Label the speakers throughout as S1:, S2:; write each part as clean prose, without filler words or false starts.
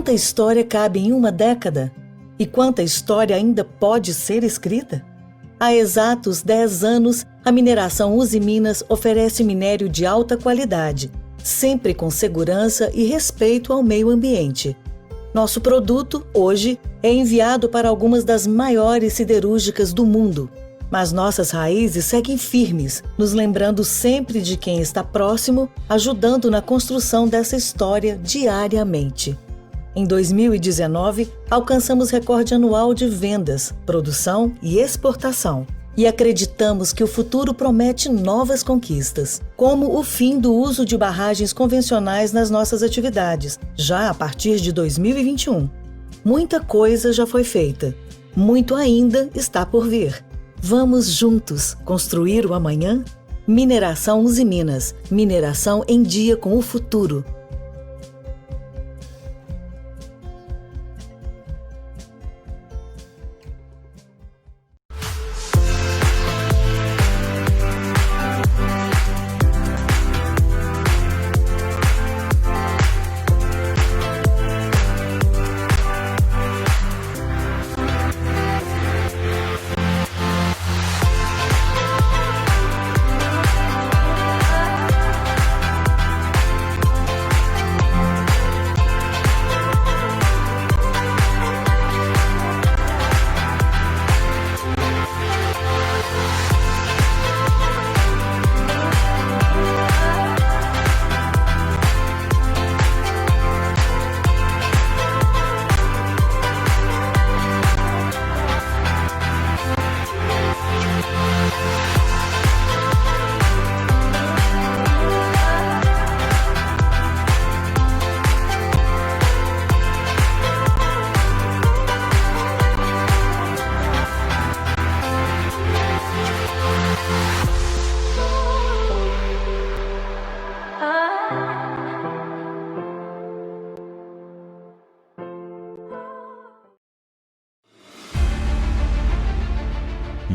S1: Quanta história cabe em uma década? E quanta história ainda pode ser escrita? Há exatos 10 anos, a mineração Usiminas oferece minério de alta qualidade, sempre com segurança e respeito ao meio ambiente. Nosso produto, hoje, é enviado para algumas das maiores siderúrgicas do mundo. Mas nossas raízes seguem firmes, nos lembrando sempre de quem está próximo, ajudando na construção dessa história diariamente. Em 2019, alcançamos recorde anual de vendas, produção e exportação. E acreditamos que o futuro promete novas conquistas, como o fim do uso de barragens convencionais nas nossas atividades, já a partir de 2021. Muita coisa já foi feita, muito ainda está por vir. Vamos juntos construir o amanhã? Mineração Usiminas, mineração em dia com o futuro.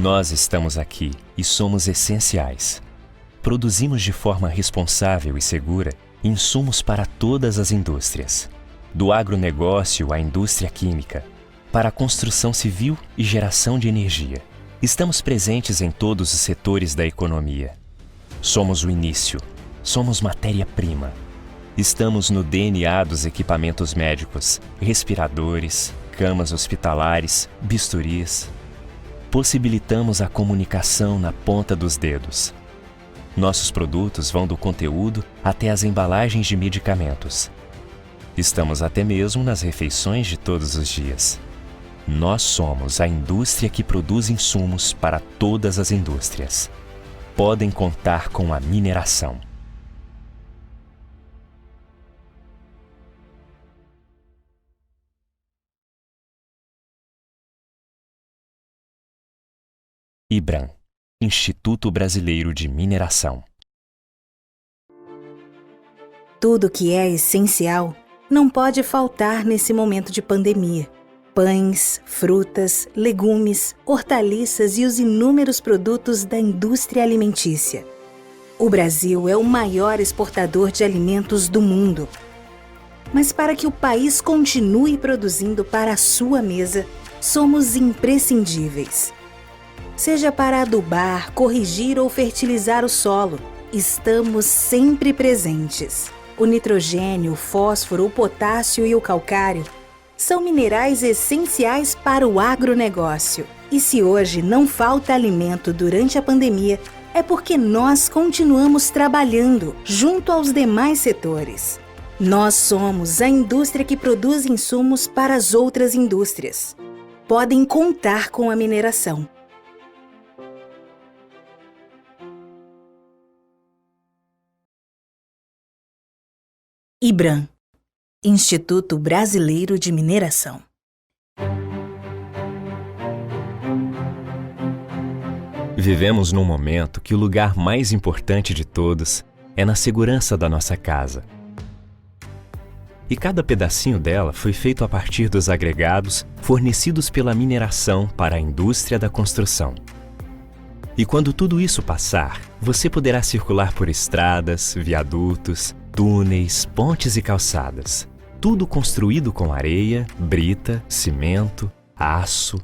S2: Nós estamos aqui e somos essenciais. Produzimos de forma responsável e segura insumos para todas as indústrias, do agronegócio à indústria química, para a construção civil e geração de energia. Estamos presentes em todos os setores da economia. Somos o início, somos matéria-prima. Estamos no DNA dos equipamentos médicos, respiradores, camas hospitalares, bisturis. Possibilitamos a comunicação na ponta dos dedos. Nossos produtos vão do conteúdo até as embalagens de medicamentos. Estamos até mesmo nas refeições de todos os dias. Nós somos a indústria que produz insumos para todas as indústrias. Podem contar com a mineração. IBRAM, Instituto Brasileiro de Mineração.
S3: Tudo que é essencial não pode faltar nesse momento de pandemia. Pães, frutas, legumes, hortaliças e os inúmeros produtos da indústria alimentícia. O Brasil é o maior exportador de alimentos do mundo. Mas para que o país continue produzindo para a sua mesa, somos imprescindíveis. Seja para adubar, corrigir ou fertilizar o solo, estamos sempre presentes. O nitrogênio, o fósforo, o potássio e o calcário são minerais essenciais para o agronegócio. E se hoje não falta alimento durante a pandemia, é porque nós continuamos trabalhando junto aos demais setores. Nós somos a indústria que produz insumos para as outras indústrias. Podem contar com a mineração. IBRAM, Instituto Brasileiro de Mineração.
S2: Vivemos num momento que o lugar mais importante de todos é na segurança da nossa casa. E cada pedacinho dela foi feito a partir dos agregados fornecidos pela mineração para a indústria da construção. E quando tudo isso passar, você poderá circular por estradas, viadutos, túneis, pontes e calçadas. tudo construído com areia, brita, cimento, aço.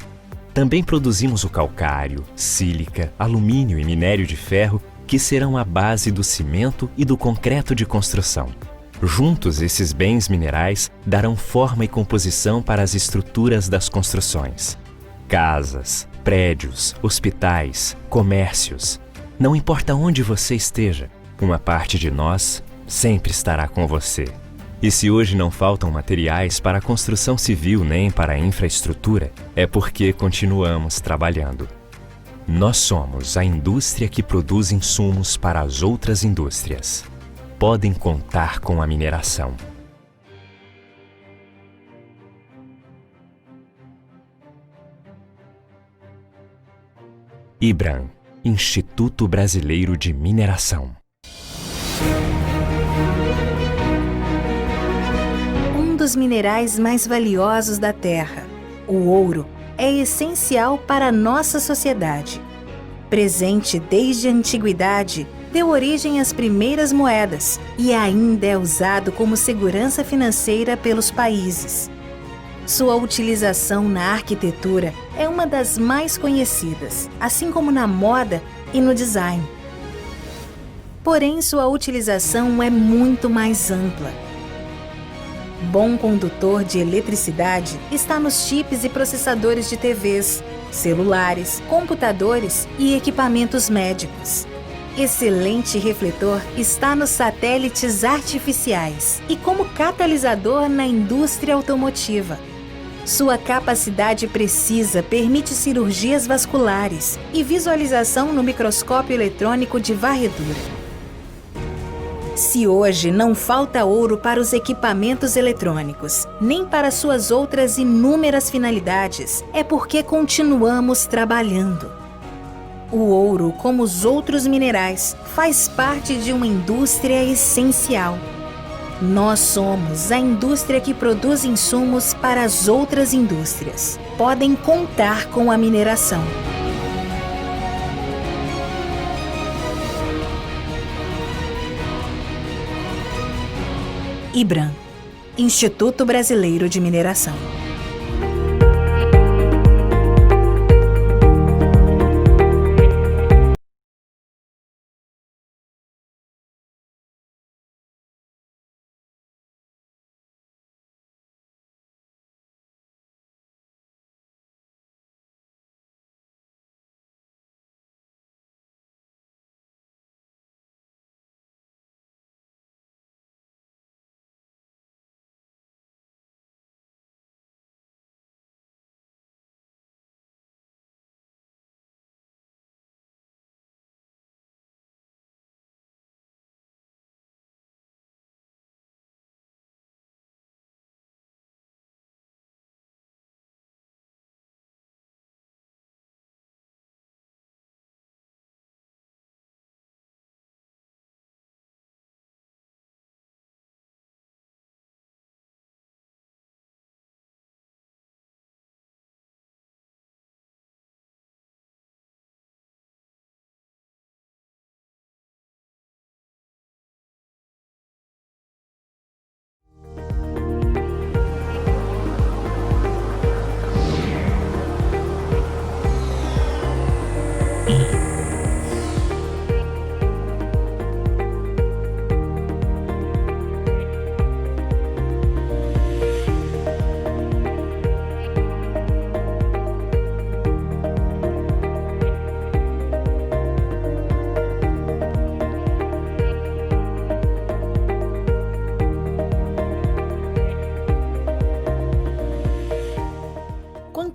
S2: Também produzimos o calcário, sílica, alumínio e minério de ferro, que serão a base do cimento e do concreto de construção. Juntos, esses bens minerais darão forma e composição para as estruturas das construções. Casas, prédios, hospitais, comércios. Não importa onde você esteja, uma parte de nós sempre estará com você. E se hoje não faltam materiais para a construção civil nem para a infraestrutura, é porque continuamos trabalhando. Nós somos a indústria que produz insumos para as outras indústrias. Podem contar com a mineração. IBRAM, Instituto Brasileiro de Mineração.
S3: Um dos minerais mais valiosos da Terra, o ouro, é essencial para a nossa sociedade. Presente desde a antiguidade, deu origem às primeiras moedas e ainda é usado como segurança financeira pelos países. Sua utilização na arquitetura é uma das mais conhecidas, assim como na moda e no design. Porém, sua utilização é muito mais ampla. Bom condutor de eletricidade está nos chips e processadores de TVs, celulares, computadores e equipamentos médicos. Excelente refletor está nos satélites artificiais e como catalisador na indústria automotiva. Sua capacidade precisa permite cirurgias vasculares e visualização no microscópio eletrônico de varredura. Se hoje não falta ouro para os equipamentos eletrônicos, nem para suas outras inúmeras finalidades, é porque continuamos trabalhando. O ouro, como os outros minerais, faz parte de uma indústria essencial. Nós somos a indústria que produz insumos para as outras indústrias. Podem contar com a mineração. IBRAM, Instituto Brasileiro de Mineração.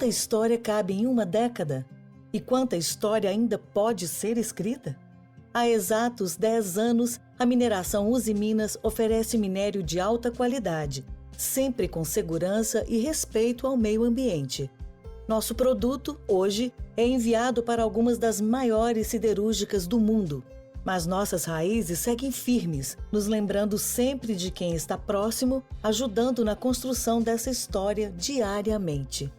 S1: Quanta história cabe em uma década? E quanta história ainda pode ser escrita? Há exatos 10 anos, a mineração Usiminas oferece minério de alta qualidade, sempre com segurança e respeito ao meio ambiente. Nosso produto, hoje, é enviado para algumas das maiores siderúrgicas do mundo. Mas nossas raízes seguem firmes, nos lembrando sempre de quem está próximo, ajudando na construção dessa história diariamente.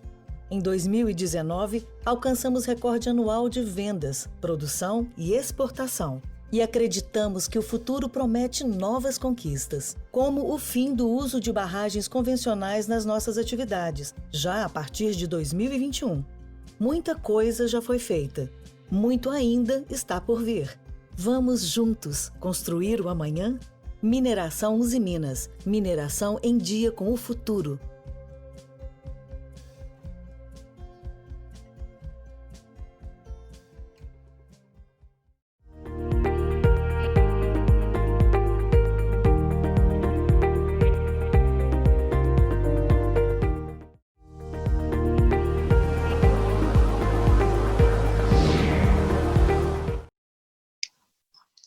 S1: Em 2019, alcançamos recorde anual de vendas, produção e exportação. E acreditamos que o futuro promete novas conquistas, como o fim do uso de barragens convencionais nas nossas atividades, já a partir de 2021. Muita coisa já foi feita, muito ainda está por vir. Vamos juntos construir o amanhã? Mineração Usiminas, mineração em dia com o futuro.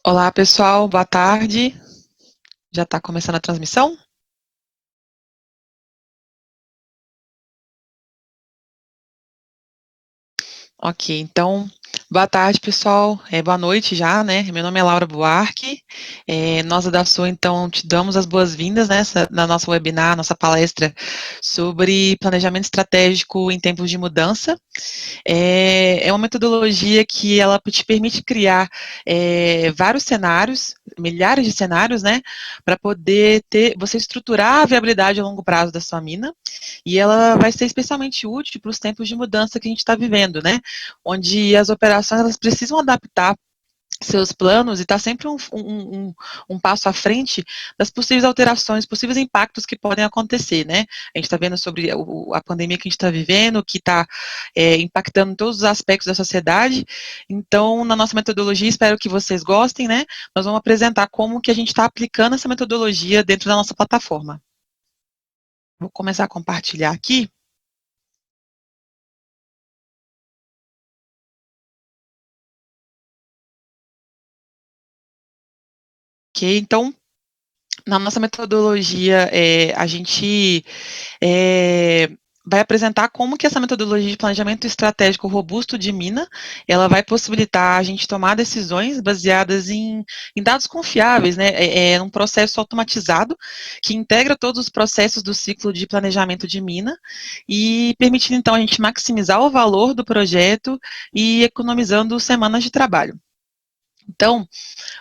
S4: Olá, pessoal, boa tarde. Já está começando a transmissão? Ok, então, boa tarde, pessoal. Boa noite já, né? Meu nome é Laura Buarque. Nós da DASSO, então, te damos as boas-vindas na nossa webinar, nossa palestra sobre planejamento estratégico em tempos de mudança. É uma metodologia que ela te permite criar vários cenários, milhares de cenários, né, para poder você estruturar a viabilidade a longo prazo da sua mina, e ela vai ser especialmente útil para os tempos de mudança que a gente está vivendo, né, onde as operações elas precisam adaptar seus planos e está sempre um passo à frente das possíveis alterações, possíveis impactos que podem acontecer, né? A gente está vendo sobre a pandemia que a gente está vivendo, que está impactando todos os aspectos da sociedade. Então, na nossa metodologia, espero que vocês gostem, né? Nós vamos apresentar como que a gente está aplicando essa metodologia dentro da nossa plataforma. Vou começar a compartilhar aqui. Ok, então, na nossa metodologia, a gente vai apresentar como que essa metodologia de planejamento estratégico robusto de mina, ela vai possibilitar a gente tomar decisões baseadas em dados confiáveis, né, um processo automatizado que integra todos os processos do ciclo de planejamento de mina e permitindo, então, a gente maximizar o valor do projeto e economizando semanas de trabalho. Então,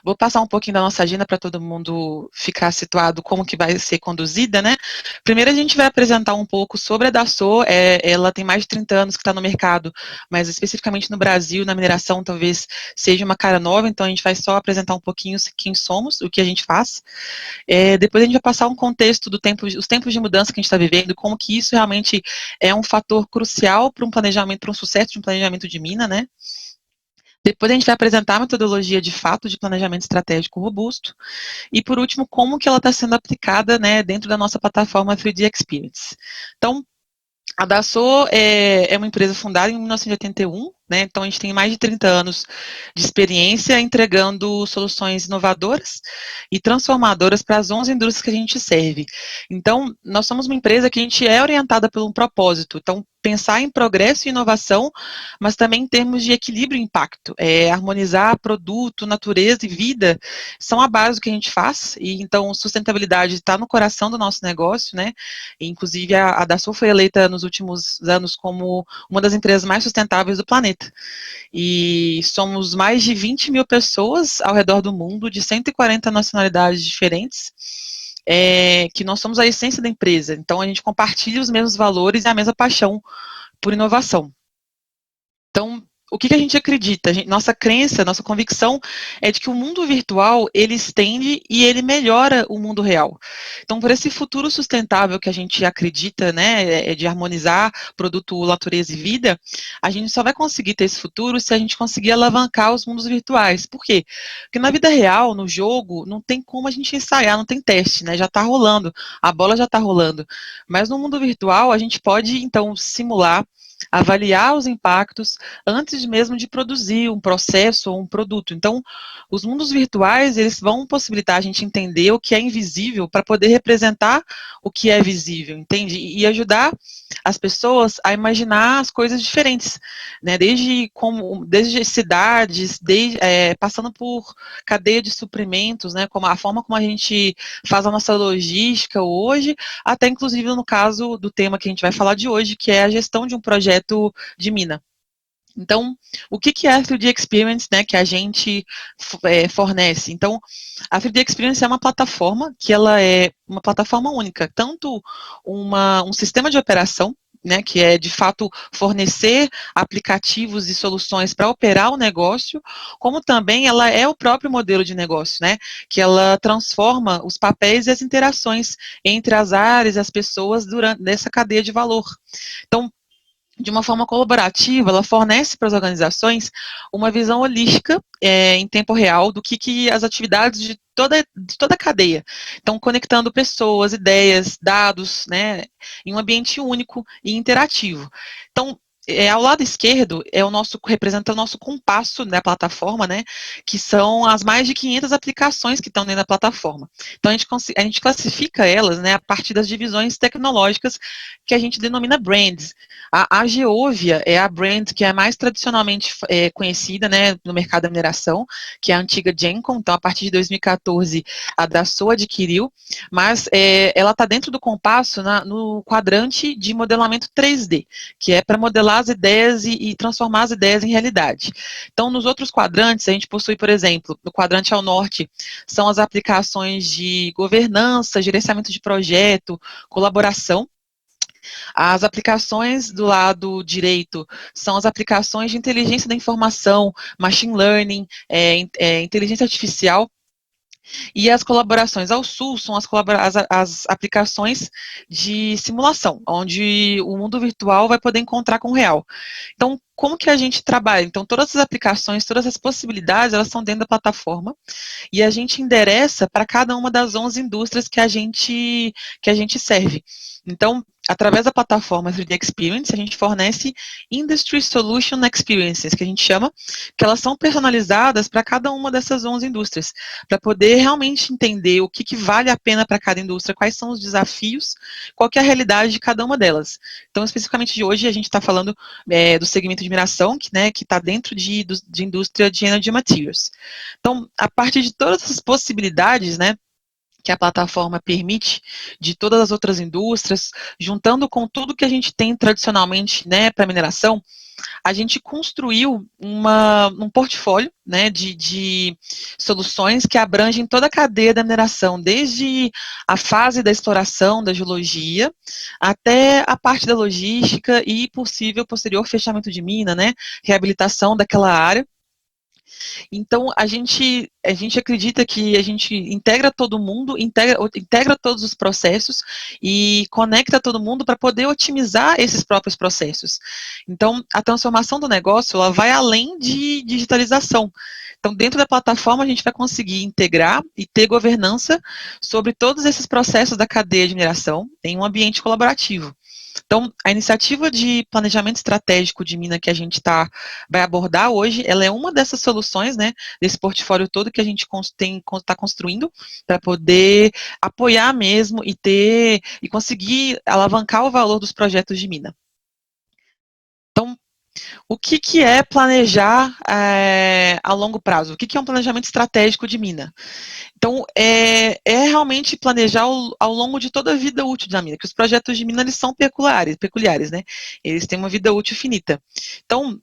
S4: vou passar um pouquinho da nossa agenda para todo mundo ficar situado como que vai ser conduzida, né? Primeiro a gente vai apresentar um pouco sobre a DASSO, ela tem mais de 30 anos que está no mercado, mas especificamente no Brasil, na mineração, talvez seja uma cara nova, então a gente vai só apresentar um pouquinho quem somos, o que a gente faz. Depois a gente vai passar um contexto os tempos de mudança que a gente está vivendo, como que isso realmente é um fator crucial para um planejamento, para um sucesso de um planejamento de mina, né? Depois a gente vai apresentar a metodologia de fato de planejamento estratégico robusto. E por último, como que ela está sendo aplicada, né, dentro da nossa plataforma 3D Experience. Então, a DASSO é uma empresa fundada em 1981, né, então a gente tem mais de 30 anos de experiência entregando soluções inovadoras e transformadoras para as 11 indústrias que a gente serve. Então, nós somos uma empresa que a gente é orientada por um propósito, então pensar em progresso e inovação, mas também em termos de equilíbrio e impacto, harmonizar produto, natureza e vida são a base do que a gente faz, e então sustentabilidade está no coração do nosso negócio, né, e, inclusive a DASSO foi eleita nos últimos anos como uma das empresas mais sustentáveis do planeta. E somos mais de 20 mil pessoas ao redor do mundo, de 140 nacionalidades diferentes, que nós somos a essência da empresa. Então, a gente compartilha os mesmos valores e a mesma paixão por inovação. Então, o que a gente acredita? Nossa crença, nossa convicção é de que o mundo virtual, ele estende e ele melhora o mundo real. Então, por esse futuro sustentável que a gente acredita, né, de harmonizar produto, natureza e vida, a gente só vai conseguir ter esse futuro se a gente conseguir alavancar os mundos virtuais. Por quê? Porque na vida real, no jogo, não tem como a gente ensaiar, não tem teste, né, já está rolando, a bola já está rolando. Mas no mundo virtual, a gente pode, então, simular, avaliar os impactos antes mesmo de produzir um processo ou um produto. Então, os mundos virtuais, eles vão possibilitar a gente entender o que é invisível para poder representar o que é visível, entende? E ajudar as pessoas a imaginar as coisas diferentes, né? Desde cidades, passando por cadeia de suprimentos, né? Como a forma como a gente faz a nossa logística hoje, até inclusive no caso do tema que a gente vai falar de hoje, que é a gestão de um projeto de mina. Então, o que é a 3D Experience, né, que a gente fornece? Então, a 3D Experience é uma plataforma que ela é uma plataforma única, tanto um sistema de operação, né, que é de fato fornecer aplicativos e soluções para operar o negócio, como também ela é o próprio modelo de negócio, né, que ela transforma os papéis e as interações entre as áreas e as pessoas durante nessa cadeia de valor. Então, de uma forma colaborativa, ela fornece para as organizações uma visão holística em tempo real do que as atividades de toda a cadeia. Então, conectando pessoas, ideias, dados, né, em um ambiente único e interativo. Então, ao lado esquerdo representa o nosso compasso da plataforma, né, que são as mais de 500 aplicações que estão dentro da plataforma. Então, a gente classifica elas, né, a partir das divisões tecnológicas que a gente denomina brands. A Geovia é a brand que é mais tradicionalmente conhecida, né, no mercado da mineração, que é a antiga Gencom. Então, a partir de 2014, a Dassault adquiriu, mas ela está dentro do compasso no quadrante de modelamento 3D, que é para modelar as ideias e transformar as ideias em realidade. Então, nos outros quadrantes, a gente possui, por exemplo, no quadrante ao norte, são as aplicações de governança, gerenciamento de projeto, colaboração. As aplicações do lado direito são as aplicações de inteligência da informação, machine learning, inteligência artificial. E as colaborações ao sul são as aplicações de simulação, onde o mundo virtual vai poder encontrar com o real. Então, como que a gente trabalha? Então, todas as aplicações, todas as possibilidades, elas estão dentro da plataforma, e a gente endereça para cada uma das 11 indústrias que a gente serve. Então, através da plataforma 3D Experience, a gente fornece Industry Solution Experiences, que a gente chama, que elas são personalizadas para cada uma dessas 11 indústrias, para poder realmente entender o que vale a pena para cada indústria, quais são os desafios, qual que é a realidade de cada uma delas. Então, especificamente de hoje, a gente está falando do segmento de mineração, que está dentro de indústria de Energy Materials. Então, a partir de todas essas possibilidades, né, que a plataforma permite, de todas as outras indústrias, juntando com tudo que a gente tem tradicionalmente, né, para mineração, a gente construiu um portfólio, né, de soluções que abrangem toda a cadeia da mineração, desde a fase da exploração, da geologia, até a parte da logística e possível posterior fechamento de mina, né, reabilitação daquela área. Então, a gente acredita que a gente integra todo mundo, integra todos os processos e conecta todo mundo para poder otimizar esses próprios processos. Então, a transformação do negócio, ela vai além de digitalização. Então, dentro da plataforma, a gente vai conseguir integrar e ter governança sobre todos esses processos da cadeia de mineração em um ambiente colaborativo. Então, a iniciativa de planejamento estratégico de mina que a gente vai abordar hoje, ela é uma dessas soluções, né, desse portfólio todo que a gente está construindo para poder apoiar mesmo e conseguir alavancar o valor dos projetos de mina. Então, o que é planejar a longo prazo? O que é um planejamento estratégico de mina? Então, é realmente planejar ao longo de toda a vida útil da mina, que os projetos de mina, eles são peculiares, né? Eles têm uma vida útil finita. Então,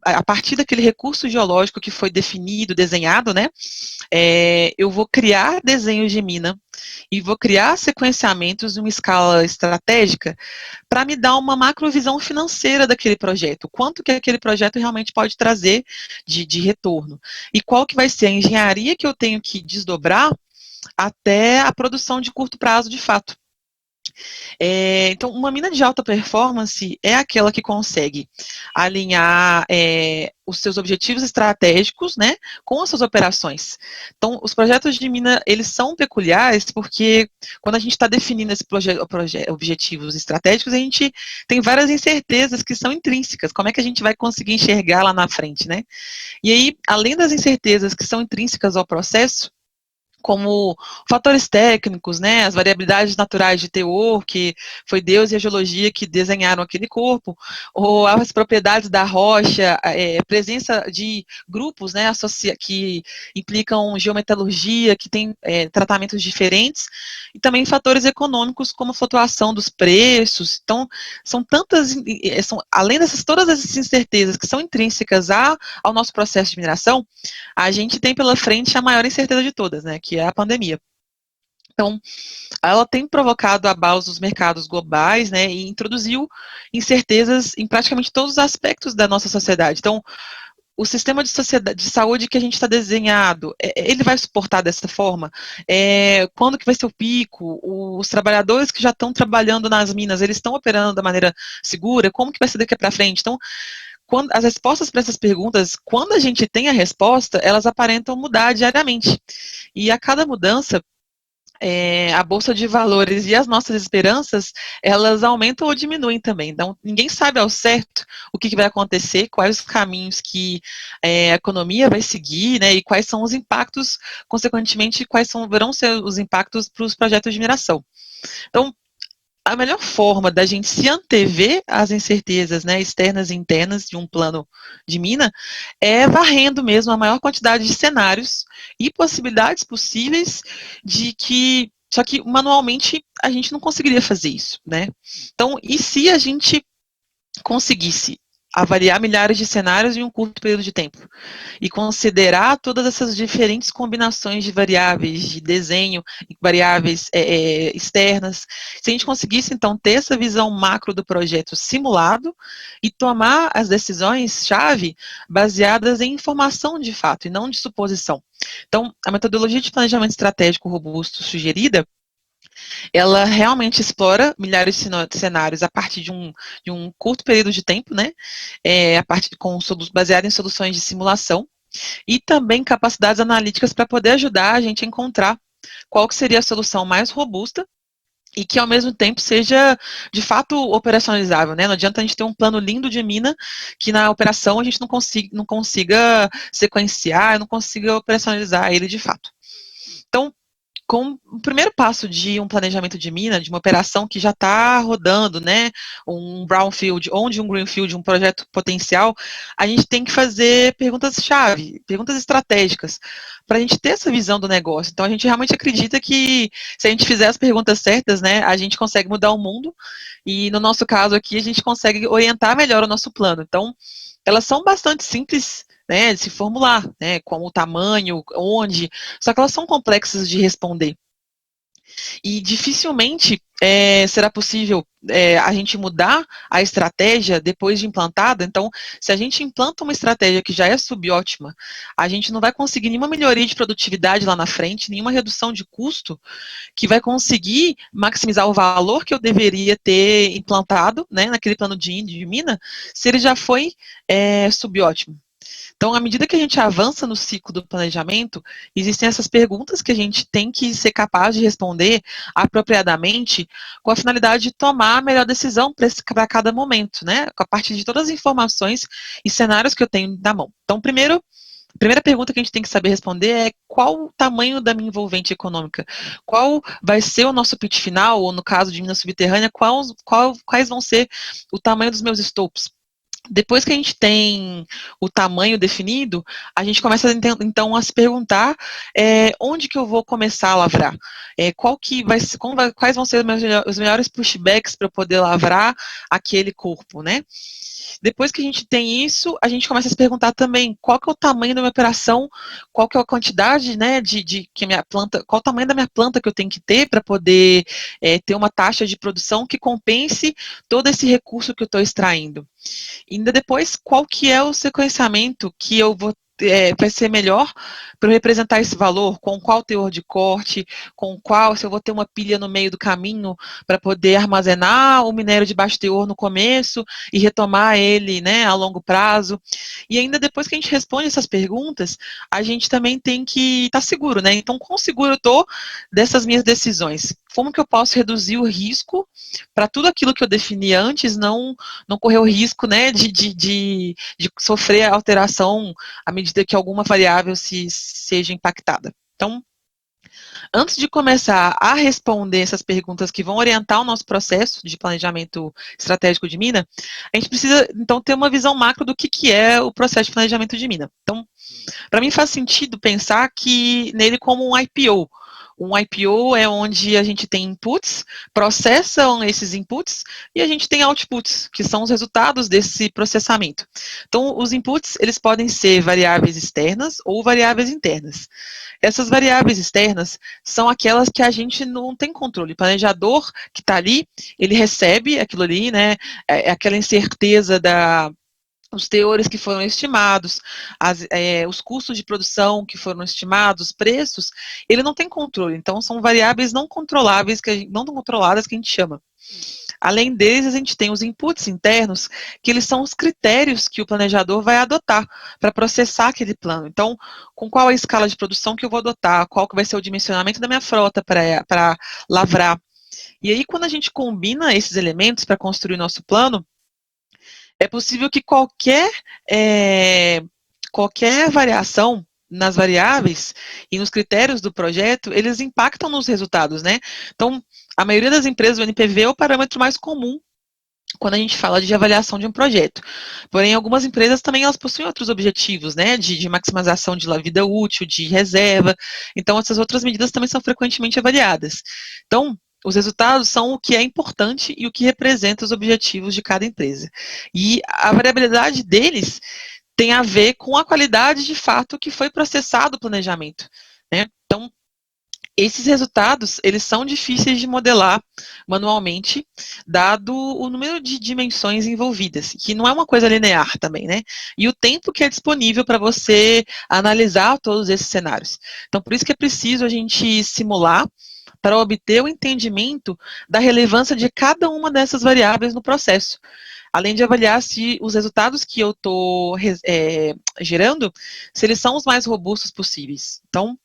S4: a partir daquele recurso geológico que foi definido, desenhado, né? Eu vou criar desenhos de mina e vou criar sequenciamentos em uma escala estratégica para me dar uma macrovisão financeira daquele projeto, quanto que aquele projeto realmente pode trazer de retorno, e qual que vai ser a engenharia que eu tenho que desdobrar até a produção de curto prazo de fato. Então, uma mina de alta performance é aquela que consegue alinhar os seus objetivos estratégicos, né, com as suas operações. Então, os projetos de mina, eles são peculiares porque quando a gente está definindo esses objetivos estratégicos, a gente tem várias incertezas que são intrínsecas. Como é que a gente vai conseguir enxergar lá na frente, né? E aí, além das incertezas que são intrínsecas ao processo, como fatores técnicos, né, as variabilidades naturais de teor, que foi Deus e a geologia que desenharam aquele corpo, ou as propriedades da rocha, presença de grupos, né, que implicam geometalurgia, que tem tratamentos diferentes, e também fatores econômicos, como a flutuação dos preços. Então, são tantas, além dessas todas essas incertezas que são intrínsecas ao nosso processo de mineração, a gente tem pela frente a maior incerteza de todas, né, que é a pandemia. Então, ela tem provocado abalos nos mercados globais, né, e introduziu incertezas em praticamente todos os aspectos da nossa sociedade. Então, o sistema de saúde que a gente está desenhado, ele vai suportar dessa forma? Quando que vai ser o pico? Os trabalhadores que já estão trabalhando nas minas, eles estão operando da maneira segura? Como que vai ser daqui para frente? Então, as respostas para essas perguntas, quando a gente tem a resposta, elas aparentam mudar diariamente. E a cada mudança, a Bolsa de Valores e as nossas esperanças, elas aumentam ou diminuem também. Então, ninguém sabe ao certo o que vai acontecer, quais os caminhos que a economia vai seguir, né, e quais são os impactos, consequentemente, verão ser os impactos para os projetos de mineração. Então, a melhor forma da gente se antever às incertezas, né, externas e internas de um plano de mina é varrendo mesmo a maior quantidade de cenários e possibilidades possíveis só que manualmente a gente não conseguiria fazer isso, né? Então, e se a gente conseguisse avaliar milhares de cenários em um curto período de tempo e considerar todas essas diferentes combinações de variáveis de desenho, variáveis externas, se a gente conseguisse então ter essa visão macro do projeto simulado e tomar as decisões-chave baseadas em informação de fato e não de suposição. Então, a metodologia de planejamento estratégico robusto sugerida, ela realmente explora milhares de cenários a partir de um curto período de tempo, né? Baseado em soluções de simulação e também capacidades analíticas para poder ajudar a gente a encontrar qual que seria a solução mais robusta e que, ao mesmo tempo, seja, de fato, operacionalizável, né? Não adianta a gente ter um plano lindo de mina que, na operação, a gente não consiga sequenciar, não consiga operacionalizar ele de fato. Então, com o primeiro passo de um planejamento de mina, de uma operação que já está rodando, né, um brownfield ou de um greenfield, um projeto potencial, a gente tem que fazer perguntas-chave, perguntas estratégicas, para a gente ter essa visão do negócio. Então, a gente realmente acredita que se a gente fizer as perguntas certas, né, a gente consegue mudar o mundo, e no nosso caso aqui, a gente consegue orientar melhor o nosso plano. Então, elas são bastante simples, né, de se formular, né, como o tamanho, onde, só que elas são complexas de responder. E dificilmente será possível a gente mudar a estratégia depois de implantada. Então, se a gente implanta uma estratégia que já é subótima, a gente não vai conseguir nenhuma melhoria de produtividade lá na frente, nenhuma redução de custo que vai conseguir maximizar o valor que eu deveria ter implantado, né, naquele plano de mina, se ele já foi subótimo. Então, à medida que a gente avança no ciclo do planejamento, existem essas perguntas que a gente tem que ser capaz de responder apropriadamente com a finalidade de tomar a melhor decisão para cada momento, né? A partir de todas as informações e cenários que eu tenho na mão. Então, a primeira pergunta que a gente tem que saber responder é qual o tamanho da minha envolvente econômica? Qual vai ser o nosso pitch final, ou no caso de mina subterrânea, quais vão ser o tamanho dos meus stopes? Depois que a gente tem o tamanho definido, a gente começa então a se perguntar onde que eu vou começar a lavrar, quais vão ser os melhores pushbacks para eu poder lavrar aquele corpo, né? Depois que a gente tem isso, a gente começa a se perguntar também qual que é o tamanho da minha operação, qual que é a quantidade, né, que minha planta, qual o tamanho da minha planta que eu tenho que ter para poder ter uma taxa de produção que compense todo esse recurso que eu estou extraindo. E ainda depois, qual que é o sequenciamento que eu vou vai ser melhor para representar esse valor, com qual teor de corte, se eu vou ter uma pilha no meio do caminho para poder armazenar o minério de baixo teor no começo e retomar ele, né, a longo prazo. E ainda depois que a gente responde essas perguntas, a gente também tem que estar seguro, né? Então, quão seguro eu estou dessas minhas decisões? Como que eu posso reduzir o risco para tudo aquilo que eu defini antes não correr o risco, né, de sofrer alteração à medida que alguma variável seja impactada. Então, Antes de começar a responder essas perguntas que vão orientar o nosso processo de planejamento estratégico de mina, a gente precisa, então, ter uma visão macro do que é o processo de planejamento de mina. Então, para mim faz sentido pensar nele como um IPO. Um IPO é onde a gente tem inputs, processam esses inputs e a gente tem outputs, que são os resultados desse processamento. Então, os inputs, eles podem ser variáveis externas ou variáveis internas. Essas variáveis externas são aquelas que a gente não tem controle. O planejador que está ali, ele recebe aquilo ali, né? É aquela incerteza os teores que foram estimados, os custos de produção que foram estimados, preços, ele não tem controle. Então, são variáveis não controláveis, não controladas, que a gente chama. Além deles, a gente tem os inputs internos, que eles são os critérios que o planejador vai adotar para processar aquele plano. Então, com qual a escala de produção que eu vou adotar, qual que vai ser o dimensionamento da minha frota para lavrar. E aí, quando a gente combina esses elementos para construir o nosso plano, é possível que qualquer variação nas variáveis e nos critérios do projeto, eles impactam nos resultados, né? Então, a maioria das empresas, o NPV é o parâmetro mais comum quando a gente fala de avaliação de um projeto. Porém, algumas empresas também elas possuem outros objetivos, né? De maximização de vida útil, de reserva. Então, essas outras medidas também são frequentemente avaliadas. Então, os resultados são o que é importante e o que representa os objetivos de cada empresa. E a variabilidade deles tem a ver com a qualidade de fato que foi processado o planejamento, né? Então, esses resultados, eles são difíceis de modelar manualmente, dado o número de dimensões envolvidas, que não é uma coisa linear também, né? E o tempo que é disponível para você analisar todos esses cenários. Então, por isso que é preciso a gente simular para obter o entendimento da relevância de cada uma dessas variáveis no processo, além de avaliar se os resultados que eu estou gerando, se eles são os mais robustos possíveis. Então,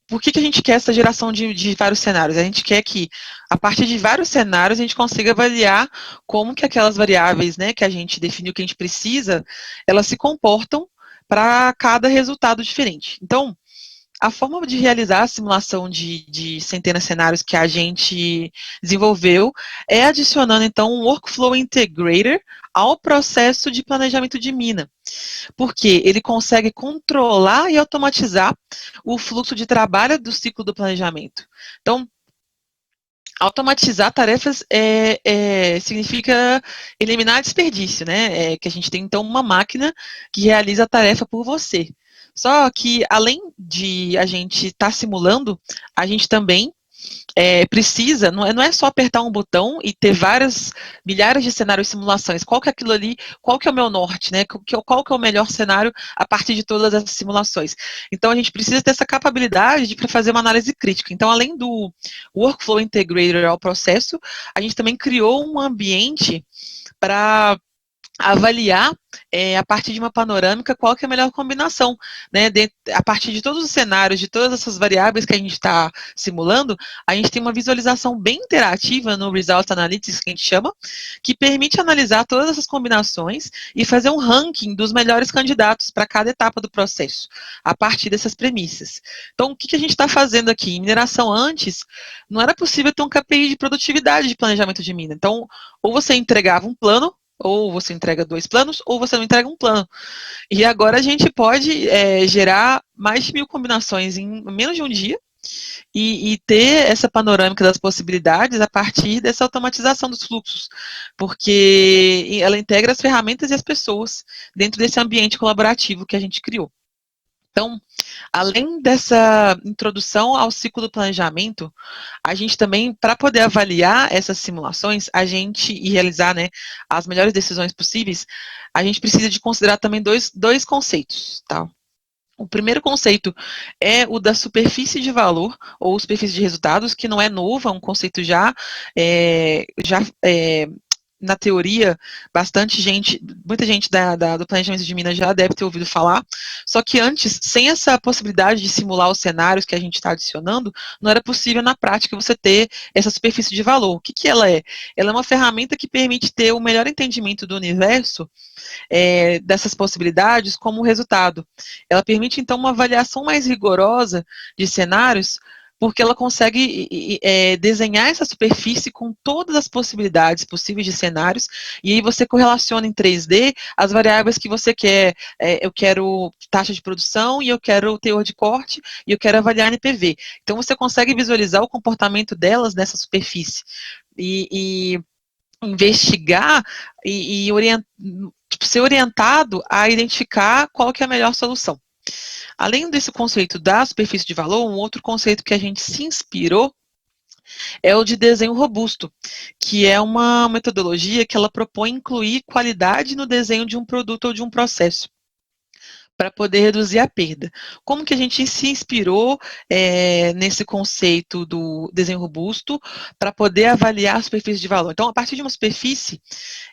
S4: por que a gente quer essa geração de vários cenários? A gente quer que, a partir de vários cenários, a gente consiga avaliar como que aquelas variáveis, né, que a gente definiu que a gente precisa, elas se comportam para cada resultado diferente. Então, a forma de realizar a simulação de centenas de cenários que a gente desenvolveu é adicionando, então, um Workflow Integrator ao processo de planejamento de mina, porque ele consegue controlar e automatizar o fluxo de trabalho do ciclo do planejamento. Então, automatizar tarefas significa eliminar desperdício, né? Que a gente tem, então, uma máquina que realiza a tarefa por você. Só que, além de a gente estar simulando, a gente também precisa, não é só apertar um botão e ter milhares de cenários e simulações. Qual que é aquilo ali, qual que é o meu norte, né? Qual que é o melhor cenário a partir de todas essas simulações? Então, a gente precisa ter essa capacidade para fazer uma análise crítica. Então, além do Workflow Integrator ao processo, a gente também criou um ambiente para avaliar, a partir de uma panorâmica, qual que é a melhor combinação, né? A partir de todos os cenários, de todas essas variáveis que a gente está simulando, a gente tem uma visualização bem interativa no Result Analytics, que a gente chama, que permite analisar todas essas combinações e fazer um ranking dos melhores candidatos para cada etapa do processo, a partir dessas premissas. Então, o que a gente está fazendo aqui? Em mineração antes, não era possível ter um KPI de produtividade de planejamento de mina. Então, ou você entregava um plano, ou você entrega 2 planos, ou você não entrega um plano. E agora a gente pode gerar mais de 1000 combinações em menos de um dia e ter essa panorâmica das possibilidades a partir dessa automatização dos fluxos, porque ela integra as ferramentas e as pessoas dentro desse ambiente colaborativo que a gente criou. Então, além dessa introdução ao ciclo do planejamento, a gente também, para poder avaliar essas simulações, e realizar, né, as melhores decisões possíveis, a gente precisa de considerar também dois conceitos, tá? O primeiro conceito é o da superfície de valor, ou superfície de resultados, que não é novo, é um conceito já na teoria, muita gente do planejamento de Minas já deve ter ouvido falar, só que antes, sem essa possibilidade de simular os cenários que a gente está adicionando, não era possível na prática você ter essa superfície de valor. O que, que ela é? Ela é uma ferramenta que permite ter o melhor entendimento do universo, dessas possibilidades como resultado. Ela permite, então, uma avaliação mais rigorosa de cenários, porque ela consegue desenhar essa superfície com todas as possibilidades possíveis de cenários, e aí você correlaciona em 3D as variáveis que você quer. Eu quero taxa de produção, e eu quero teor de corte, e eu quero avaliar NPV. Então você consegue visualizar o comportamento delas nessa superfície. E investigar e ser orientado a identificar qual que é a melhor solução. Além desse conceito da superfície de valor, um outro conceito que a gente se inspirou é o de desenho robusto, que é uma metodologia que ela propõe incluir qualidade no desenho de um produto ou de um processo, para poder reduzir a perda. Como que a gente se inspirou nesse conceito do desenho robusto para poder avaliar a superfície de valor? Então, a partir de uma superfície,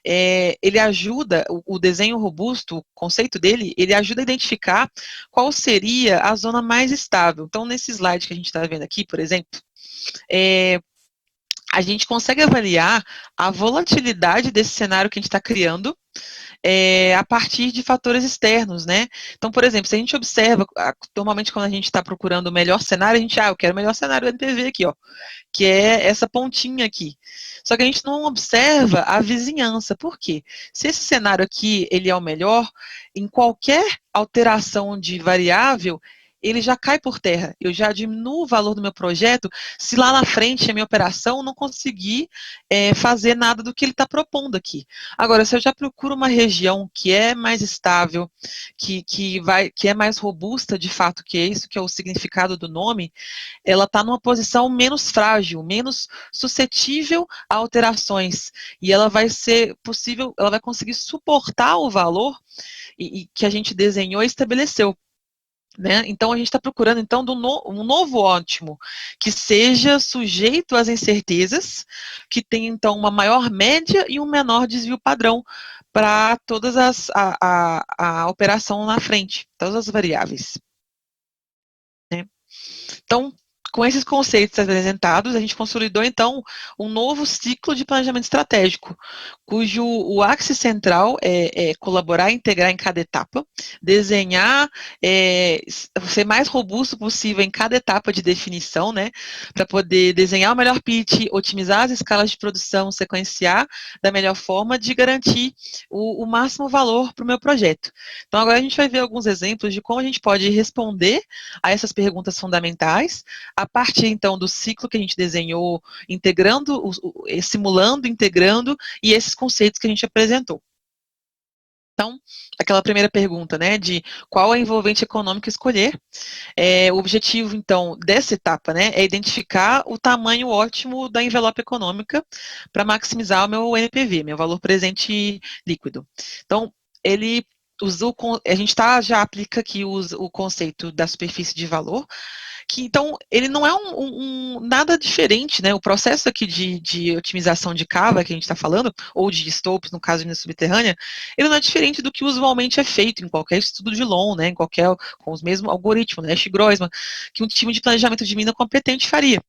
S4: ele ajuda, o desenho robusto, o conceito dele, ele ajuda a identificar qual seria a zona mais estável. Então, nesse slide que a gente está vendo aqui, por exemplo, a gente consegue avaliar a volatilidade desse cenário que a gente está criando, a partir de fatores externos, né? Então, por exemplo, se a gente observa, normalmente quando a gente está procurando o melhor cenário, a gente, eu quero o melhor cenário do NPV aqui, ó, que é essa pontinha aqui. Só que a gente não observa a vizinhança. Por quê? Se esse cenário aqui, ele é o melhor, em qualquer alteração de variável, ele já cai por terra. Eu já diminuo o valor do meu projeto se lá na frente a minha operação não conseguir fazer nada do que ele está propondo aqui. Agora, se eu já procuro uma região que é mais estável, que é mais robusta, de fato, que é isso que é o significado do nome, ela está numa posição menos frágil, menos suscetível a alterações. E ela vai ser possível, ela vai conseguir suportar o valor que a gente desenhou e estabeleceu. Né? Então, a gente está procurando, então, um novo ótimo, que seja sujeito às incertezas, que tenha, então, uma maior média e um menor desvio padrão para todas a operação na frente, todas as variáveis. Né? Então, com esses conceitos apresentados, a gente consolidou, então, um novo ciclo de planejamento estratégico, cujo o ápice central é colaborar e integrar em cada etapa, desenhar, ser mais robusto possível em cada etapa de definição, né, para poder desenhar o melhor pitch, otimizar as escalas de produção, sequenciar da melhor forma de garantir o máximo valor para o meu projeto. Então, agora a gente vai ver alguns exemplos de como a gente pode responder a essas perguntas fundamentais, a partir, então, do ciclo que a gente desenhou, integrando, simulando, integrando, e esses conceitos que a gente apresentou. Então, aquela primeira pergunta, né, de qual é o envolvente econômico escolher. O objetivo, então, dessa etapa, né, é identificar o tamanho ótimo da envelope econômica para maximizar o meu NPV, meu valor presente líquido. Então, a gente já aplica aqui o conceito da superfície de valor, que então ele não é nada diferente, né? O processo aqui de otimização de cava que a gente está falando, ou de stopes, no caso de mina subterrânea, ele não é diferente do que usualmente é feito em qualquer estudo de LOM, né? Com os mesmos algoritmos, né? Nash-Grossman, que um time de planejamento de mina competente faria,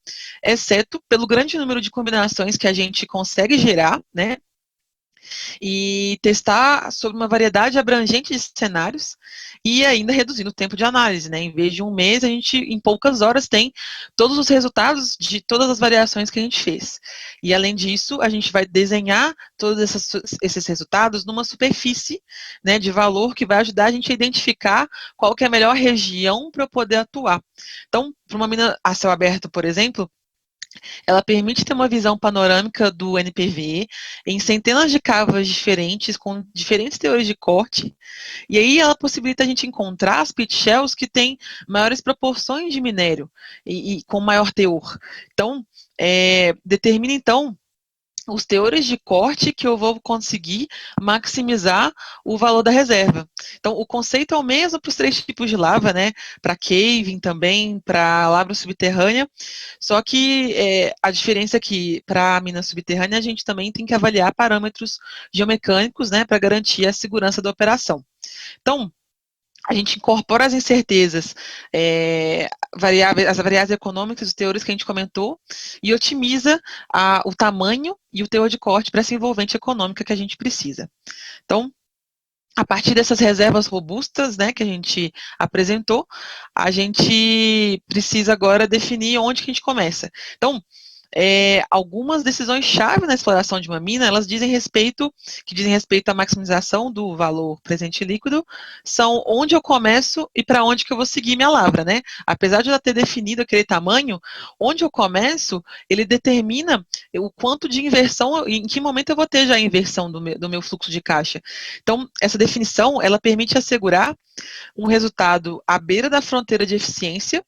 S4: exceto pelo grande número de combinações que a gente consegue gerar, né? E testar sobre uma variedade abrangente de cenários e ainda reduzindo o tempo de análise, né? Em vez de um mês, a gente, em poucas horas, tem todos os resultados de todas as variações que a gente fez. E, além disso, a gente vai desenhar todos esses resultados numa superfície, né, de valor que vai ajudar a gente a identificar qual que é a melhor região para eu poder atuar. Então, para uma mina a céu aberto, por exemplo, ela permite ter uma visão panorâmica do NPV em centenas de cavas diferentes, com diferentes teores de corte, e aí ela possibilita a gente encontrar as pit shells que têm maiores proporções de minério e com maior teor. Então, determina, então, os teores de corte que eu vou conseguir maximizar o valor da reserva. Então, o conceito é o mesmo para os 3 tipos de lava, né? Para caving também, para lavra subterrânea, só que a diferença é que para a mina subterrânea a gente também tem que avaliar parâmetros geomecânicos, né, para garantir a segurança da operação. Então, a gente incorpora as incertezas, as variáveis econômicas, os teores que a gente comentou, e otimiza o tamanho e o teor de corte para essa envolvente econômica que a gente precisa. Então, a partir dessas reservas robustas, né, que a gente apresentou, a gente precisa agora definir onde que a gente começa. Então, algumas decisões-chave na exploração de uma mina, elas dizem respeito à maximização do valor presente líquido, são onde eu começo e para onde que eu vou seguir minha lavra, né? Apesar de eu ter definido aquele tamanho, onde eu começo, ele determina o quanto de inversão, em que momento eu vou ter já a inversão do meu fluxo de caixa. Então, essa definição, ela permite assegurar um resultado à beira da fronteira de eficiência,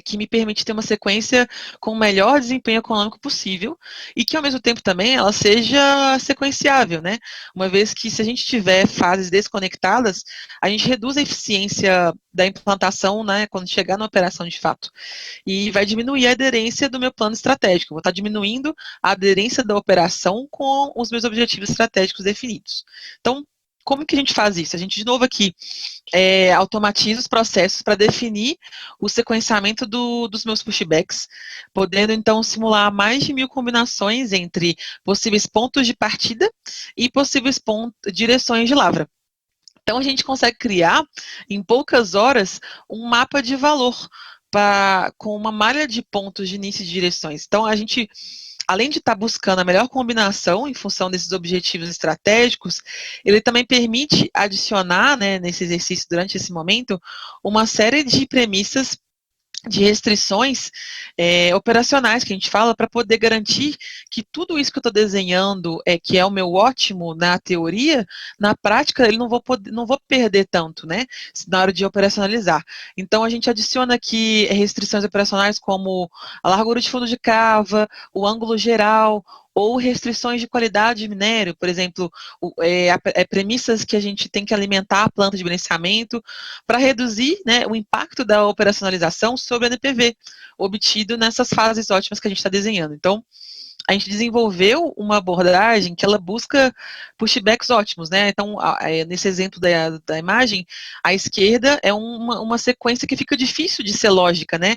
S4: que me permite ter uma sequência com o melhor desempenho econômico possível e que, ao mesmo tempo, também ela seja sequenciável, né? Uma vez que, se a gente tiver fases desconectadas, a gente reduz a eficiência da implantação, né, quando chegar na operação de fato. E vai diminuir a aderência do meu plano estratégico. Eu vou estar diminuindo a aderência da operação com os meus objetivos estratégicos definidos. Então, como que a gente faz isso? A gente, de novo, aqui automatiza os processos para definir o sequenciamento dos meus pushbacks, podendo, então, simular mais de 1000 combinações entre possíveis pontos de partida e possíveis direções de lavra. Então, a gente consegue criar, em poucas horas, um mapa de valor com uma malha de pontos de início de direções. Então, a gente, além de estar buscando a melhor combinação em função desses objetivos estratégicos, ele também permite adicionar, né, nesse exercício, durante esse momento, uma série de premissas, de restrições operacionais que a gente fala para poder garantir que tudo isso que eu estou desenhando, que é o meu ótimo na teoria, na prática ele não vou perder tanto, né, na hora de operacionalizar. Então a gente adiciona aqui restrições operacionais como a largura de fundo de cava, o ângulo geral, ou restrições de qualidade de minério, por exemplo, premissas que a gente tem que alimentar a planta de beneficiamento para reduzir, né, o impacto da operacionalização sobre a NPV, obtido nessas fases ótimas que a gente está desenhando. Então, a gente desenvolveu uma abordagem que ela busca pushbacks ótimos, né? Então, nesse exemplo da imagem, à esquerda é uma sequência que fica difícil de ser lógica, né?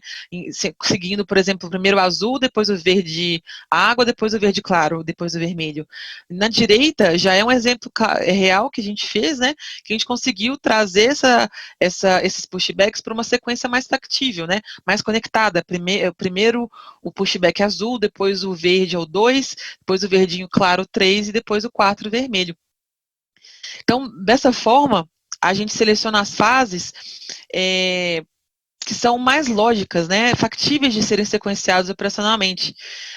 S4: Seguindo, por exemplo, primeiro o azul, depois o verde água, depois o verde claro, depois o vermelho. Na direita, já é um exemplo real que a gente fez, né? Que a gente conseguiu trazer esses pushbacks para uma sequência mais factível, né? Mais conectada. Primeiro o pushback azul, depois o verde é o 2, depois o verdinho claro 3 e depois o 4 vermelho. Então, dessa forma, a gente seleciona as fases que são mais lógicas, né, factíveis de serem sequenciadas operacionalmente.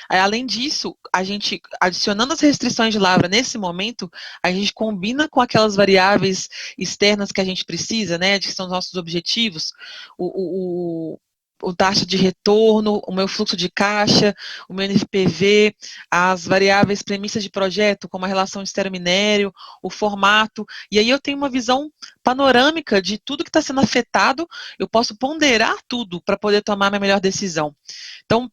S4: Além disso, a gente, adicionando as restrições de lavra nesse momento, a gente combina com aquelas variáveis externas que a gente precisa, né, que são os nossos objetivos, o taxa de retorno, o meu fluxo de caixa, o meu NFPV, as variáveis premissas de projeto, como a relação estéreo-minério, o formato, e aí eu tenho uma visão panorâmica de tudo que está sendo afetado, eu posso ponderar tudo para poder tomar a minha melhor decisão. Então,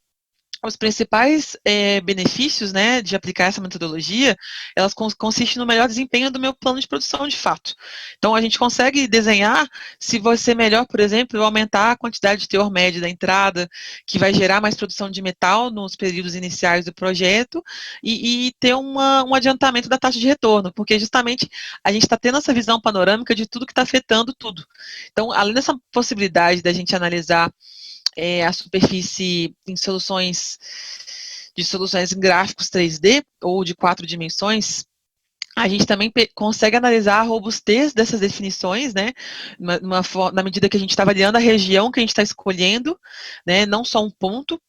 S4: os principais benefícios, né, de aplicar essa metodologia, elas consistem no melhor desempenho do meu plano de produção de fato. Então, a gente consegue desenhar se vai ser melhor, por exemplo, eu aumentar a quantidade de teor médio da entrada, que vai gerar mais produção de metal nos períodos iniciais do projeto, e ter um adiantamento da taxa de retorno, porque justamente a gente está tendo essa visão panorâmica de tudo que está afetando tudo. Então, além dessa possibilidade da gente analisar a superfície em soluções em gráficos 3D ou de 4 dimensões, a gente também consegue analisar a robustez dessas definições, né, na medida que a gente está avaliando a região que a gente está escolhendo, né, não só um ponto,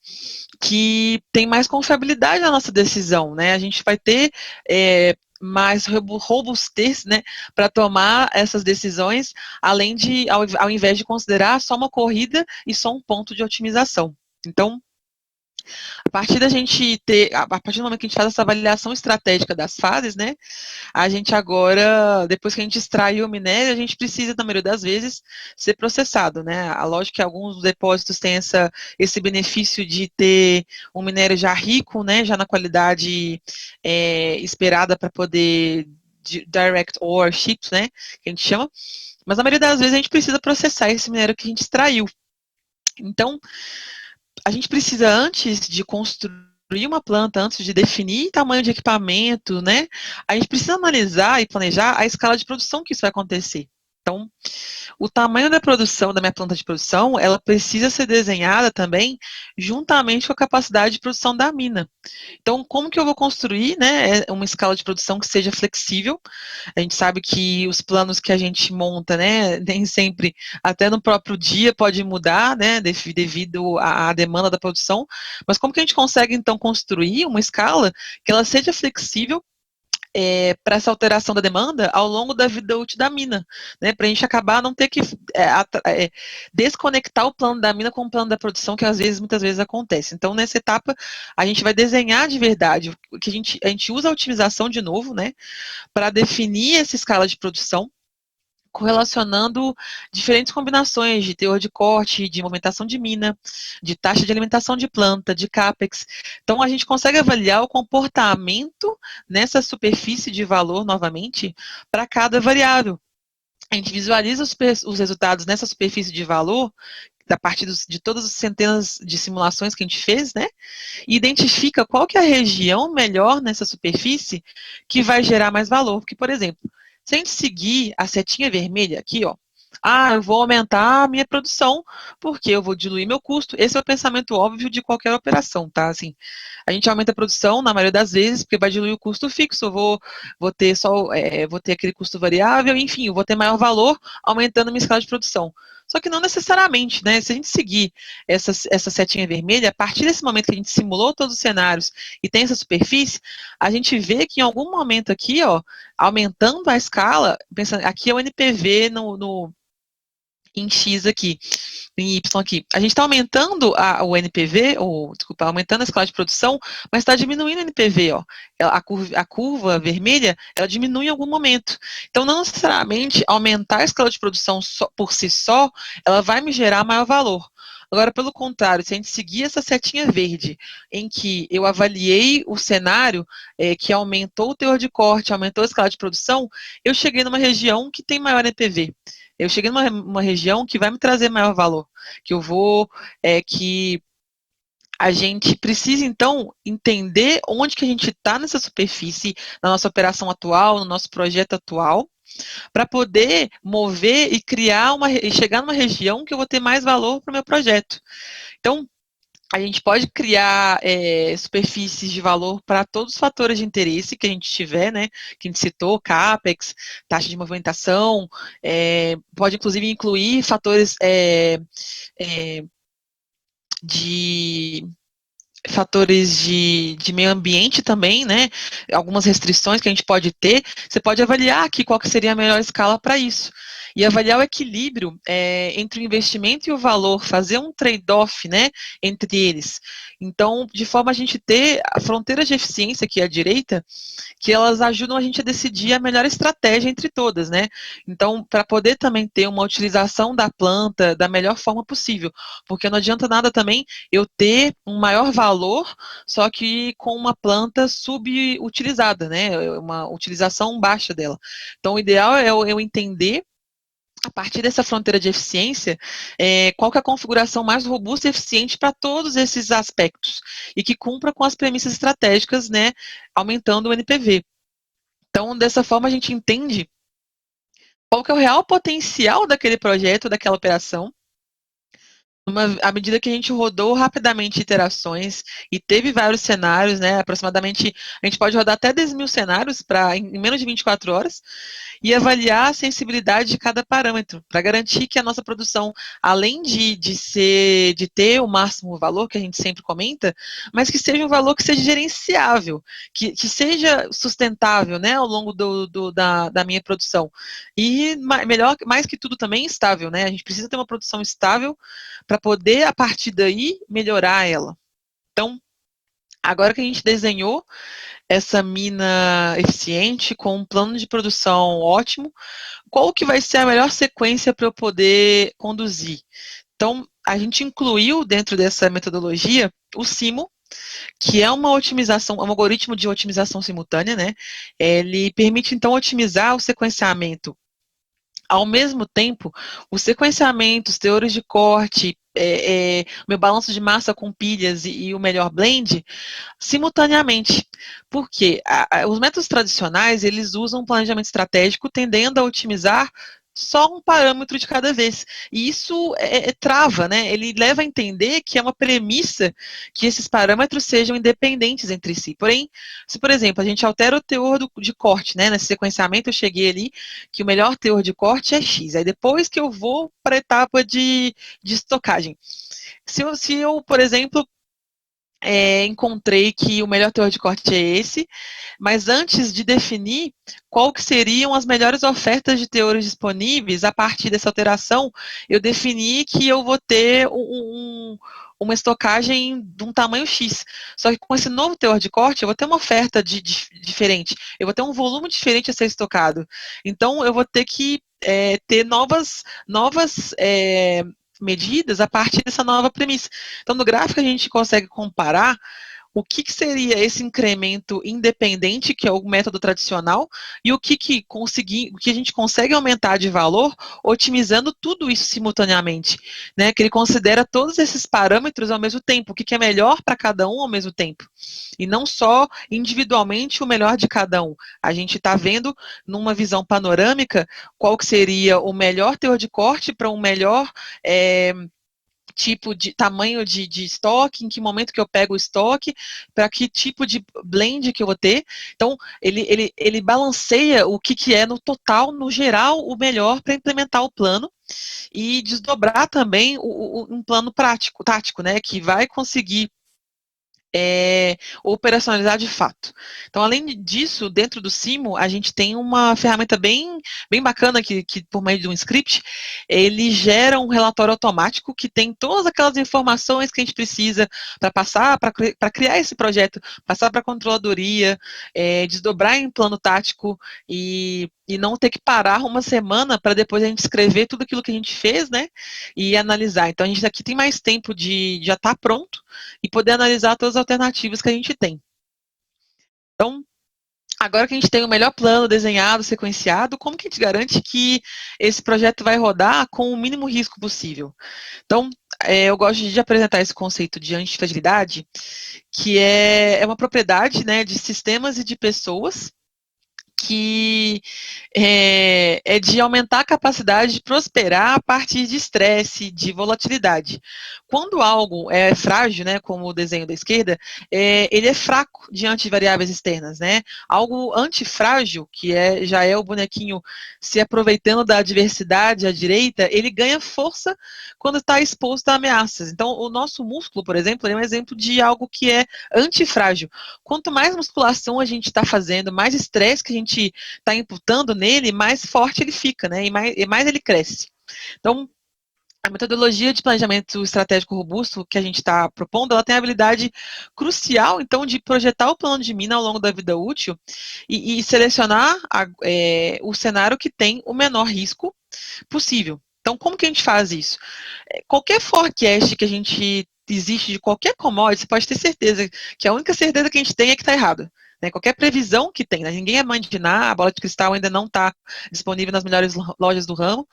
S4: que tem mais confiabilidade na nossa decisão, né, a gente vai ter mais robustez, né, para tomar essas decisões, ao invés de considerar só uma corrida e só um ponto de otimização. Então, A partir da gente ter, a partir do momento que a gente faz essa avaliação estratégica das fases, né, a gente agora, depois que a gente extraiu o minério, a gente precisa, na maioria das vezes, ser processado, né? A lógica é que alguns depósitos têm esse benefício de ter um minério já rico, né, já na qualidade esperada para poder direct ore chips, né, que a gente chama, mas na maioria das vezes a gente precisa processar esse minério que a gente extraiu. Então, a gente precisa, antes de construir uma planta, antes de definir tamanho de equipamento, né, a gente precisa analisar e planejar a escala de produção que isso vai acontecer. Então, o tamanho da produção, da minha planta de produção, ela precisa ser desenhada também juntamente com a capacidade de produção da mina. Então, como que eu vou construir, né, uma escala de produção que seja flexível? A gente sabe que os planos que a gente monta, né, nem sempre, até no próprio dia, pode mudar, né, devido à demanda da produção, mas como que a gente consegue, então, construir uma escala que ela seja flexível para essa alteração da demanda ao longo da vida útil da mina, né, para a gente acabar não ter que desconectar o plano da mina com o plano da produção, que muitas vezes acontece. Então, nessa etapa, a gente vai desenhar de verdade, que a gente usa a otimização de novo, né, para definir essa escala de produção, correlacionando diferentes combinações de teor de corte, de movimentação de mina, de taxa de alimentação de planta, de CAPEX. Então, a gente consegue avaliar o comportamento nessa superfície de valor, novamente, para cada variável. A gente visualiza os resultados nessa superfície de valor, a partir de todas as centenas de simulações que a gente fez, né? E identifica qual que é a região melhor nessa superfície que vai gerar mais valor. Porque, por exemplo, se a gente seguir a setinha vermelha aqui, ó, eu vou aumentar a minha produção, porque eu vou diluir meu custo. Esse é o pensamento óbvio de qualquer operação, tá? Assim, a gente aumenta a produção, na maioria das vezes, porque vai diluir o custo fixo, vou ter aquele custo variável, enfim, eu vou ter maior valor aumentando a minha escala de produção. Só que não necessariamente, né? Se a gente seguir essa setinha vermelha, a partir desse momento que a gente simulou todos os cenários e tem essa superfície, a gente vê que em algum momento aqui, ó, aumentando a escala, pensando, aqui é o NPV em X aqui, em Y aqui. A gente está aumentando o NPV, aumentando a escala de produção, mas está diminuindo o NPV, ó. A curva vermelha, ela diminui em algum momento. Então, não necessariamente aumentar a escala de produção por si só, ela vai me gerar maior valor. Agora, pelo contrário, se a gente seguir essa setinha verde, em que eu avaliei o cenário que aumentou o teor de corte, aumentou a escala de produção, eu cheguei numa região que tem maior NPV. Eu cheguei numa região que vai me trazer maior valor, que a gente precisa, então, entender onde que a gente está nessa superfície, na nossa operação atual, no nosso projeto atual, para poder mover e chegar numa região que eu vou ter mais valor para o meu projeto. Então, a gente pode criar superfícies de valor para todos os fatores de interesse que a gente tiver, né? Que a gente citou, CAPEX, taxa de movimentação, pode inclusive incluir fatores de meio ambiente também, né? Algumas restrições que a gente pode ter. Você pode avaliar aqui qual que seria a melhor escala para isso. E avaliar o equilíbrio entre o investimento e o valor, fazer um trade-off, né, entre eles. Então, de forma a gente ter a fronteira de eficiência aqui à direita, que elas ajudam a gente a decidir a melhor estratégia entre todas, né? Então, para poder também ter uma utilização da planta da melhor forma possível, porque não adianta nada também eu ter um maior valor, só que com uma planta subutilizada, né? Uma utilização baixa dela. Então, o ideal é eu entender, a partir dessa fronteira de eficiência, qual que é a configuração mais robusta e eficiente para todos esses aspectos, e que cumpra com as premissas estratégicas, né, aumentando o NPV. Então, dessa forma, a gente entende qual que é o real potencial daquele projeto, daquela operação, à medida que a gente rodou rapidamente iterações e teve vários cenários, né, aproximadamente, a gente pode rodar até 10.000 cenários em menos de 24 horas, e avaliar a sensibilidade de cada parâmetro, para garantir que a nossa produção, além de ter o máximo valor, que a gente sempre comenta, mas que seja um valor que seja gerenciável, que seja sustentável, né, ao longo da minha produção. E mais que tudo também, estável, né? A gente precisa ter uma produção estável para poder, a partir daí, melhorar ela. Então, agora que a gente desenhou essa mina eficiente com um plano de produção ótimo, qual que vai ser a melhor sequência para eu poder conduzir? Então, a gente incluiu dentro dessa metodologia o SIMO, que é uma otimização, um algoritmo de otimização simultânea, né? Ele permite, então, otimizar o sequenciamento. Ao mesmo tempo, o sequenciamento, os teores de corte, meu balanço de massa com pilhas e o melhor blend, simultaneamente. Porque os métodos tradicionais, eles usam um planejamento estratégico tendendo a otimizar só um parâmetro de cada vez. E isso trava, né? Ele leva a entender que é uma premissa que esses parâmetros sejam independentes entre si. Porém, se, por exemplo, a gente altera o teor de corte, né? Nesse sequenciamento eu cheguei ali que o melhor teor de corte é X. Aí depois que eu vou para a etapa de estocagem. Se eu, por exemplo, encontrei que o melhor teor de corte é esse, mas antes de definir qual que seriam as melhores ofertas de teores disponíveis, a partir dessa alteração, eu defini que eu vou ter uma estocagem de um tamanho X. Só que com esse novo teor de corte, eu vou ter uma oferta diferente, eu vou ter um volume diferente a ser estocado. Então, eu vou ter que ter novas medidas a partir dessa nova premissa. Então, no gráfico a gente consegue comparar o que seria esse incremento independente, que é o método tradicional, e o que a gente consegue aumentar de valor otimizando tudo isso simultaneamente, né? Que ele considera todos esses parâmetros ao mesmo tempo, o que é melhor para cada um ao mesmo tempo. E não só individualmente o melhor de cada um. A gente está vendo, numa visão panorâmica, qual que seria o melhor teor de corte para um melhor tipo de tamanho de estoque, em que momento que eu pego o estoque, para que tipo de blend que eu vou ter. Então, ele balanceia o que é no total, no geral, o melhor para implementar o plano e desdobrar também um plano tático, né, que vai conseguir operacionalizar de fato. Então, além disso, dentro do Simo, a gente tem uma ferramenta bem bacana que, por meio de um script, ele gera um relatório automático que tem todas aquelas informações que a gente precisa para passar, para criar esse projeto, passar para a controladoria, desdobrar em plano tático e não ter que parar uma semana para depois a gente escrever tudo aquilo que a gente fez, né, e analisar. Então, a gente aqui tem mais tempo de já estar pronto e poder analisar todas as alternativas que a gente tem. Então, agora que a gente tem o melhor plano desenhado, sequenciado, como que a gente garante que esse projeto vai rodar com o mínimo risco possível? Então, eu gosto de apresentar esse conceito de antifragilidade, que é uma propriedade, né, de sistemas e de pessoas, que é de aumentar a capacidade de prosperar a partir de estresse, de volatilidade. Quando algo é frágil, né, como o desenho da esquerda, ele é fraco diante de variáveis externas, né? Algo antifrágil, que já é o bonequinho se aproveitando da adversidade à direita, ele ganha força quando está exposto a ameaças. Então, o nosso músculo, por exemplo, é um exemplo de algo que é antifrágil. Quanto mais musculação a gente está fazendo, mais estresse que a gente está imputando nele, mais forte ele fica, né? E mais ele cresce. Então, a metodologia de planejamento estratégico robusto que a gente está propondo, ela tem a habilidade crucial, então, de projetar o plano de mina ao longo da vida útil e selecionar o cenário que tem o menor risco possível. Então, como que a gente faz isso? Qualquer forecast que a gente existe de qualquer commodity, você pode ter certeza que a única certeza que a gente tem é que está errado. Né, qualquer previsão que tem, né, ninguém é mãe de Ná, a bola de cristal ainda não está disponível nas melhores lojas do ramo.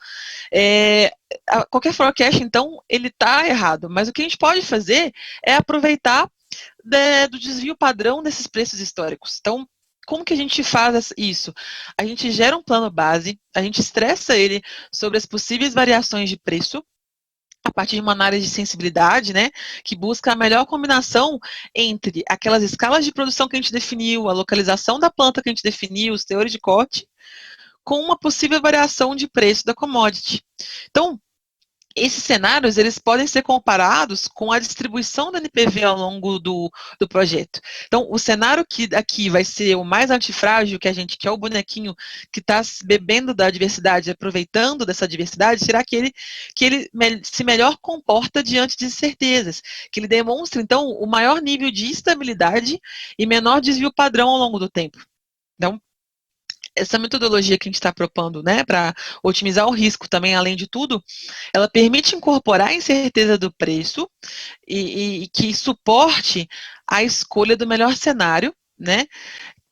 S4: Qualquer forecast, então, ele está errado. Mas o que a gente pode fazer é aproveitar do desvio padrão desses preços históricos. Então, como que a gente faz isso? A gente gera um plano base, a gente estressa ele sobre as possíveis variações de preço, a partir de uma análise de sensibilidade, né, que busca a melhor combinação entre aquelas escalas de produção que a gente definiu, a localização da planta que a gente definiu, os teores de corte, com uma possível variação de preço da commodity. Então, esses cenários, eles podem ser comparados com a distribuição da NPV ao longo do projeto. Então, o cenário que aqui vai ser o mais antifrágil, que é o bonequinho que está bebendo da diversidade, aproveitando dessa diversidade, será que ele se melhor comporta diante de incertezas, que ele demonstra, então, o maior nível de estabilidade e menor desvio padrão ao longo do tempo. Então, essa metodologia que a gente está propondo, né, para otimizar o risco também, além de tudo, ela permite incorporar a incerteza do preço e que suporte a escolha do melhor cenário, né,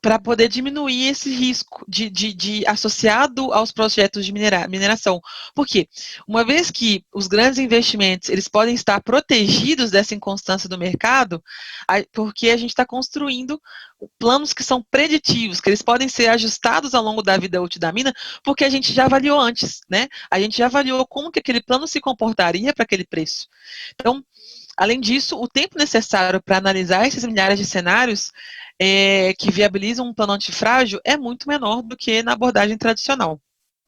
S4: para poder diminuir esse risco de associado aos projetos de mineração. Por quê? Uma vez que os grandes investimentos eles podem estar protegidos dessa inconstância do mercado, porque a gente está construindo planos que são preditivos, que eles podem ser ajustados ao longo da vida útil da mina, porque a gente já avaliou antes, né? A gente já avaliou como que aquele plano se comportaria para aquele preço. Então, além disso, o tempo necessário para analisar esses milhares de cenários que viabilizam um plano antifrágil é muito menor do que na abordagem tradicional,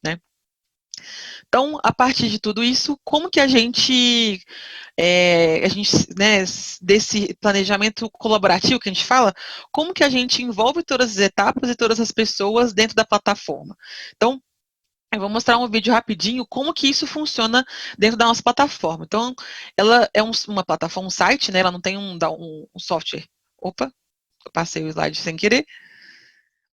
S4: né? Então, a partir de tudo isso, como que a gente né, desse planejamento colaborativo que a gente fala, como que a gente envolve todas as etapas e todas as pessoas dentro da plataforma? Então, eu vou mostrar um vídeo rapidinho como que isso funciona dentro da nossa plataforma. Então, ela é uma plataforma, um site, né? Ela não tem um software. Opa, eu passei o slide sem querer.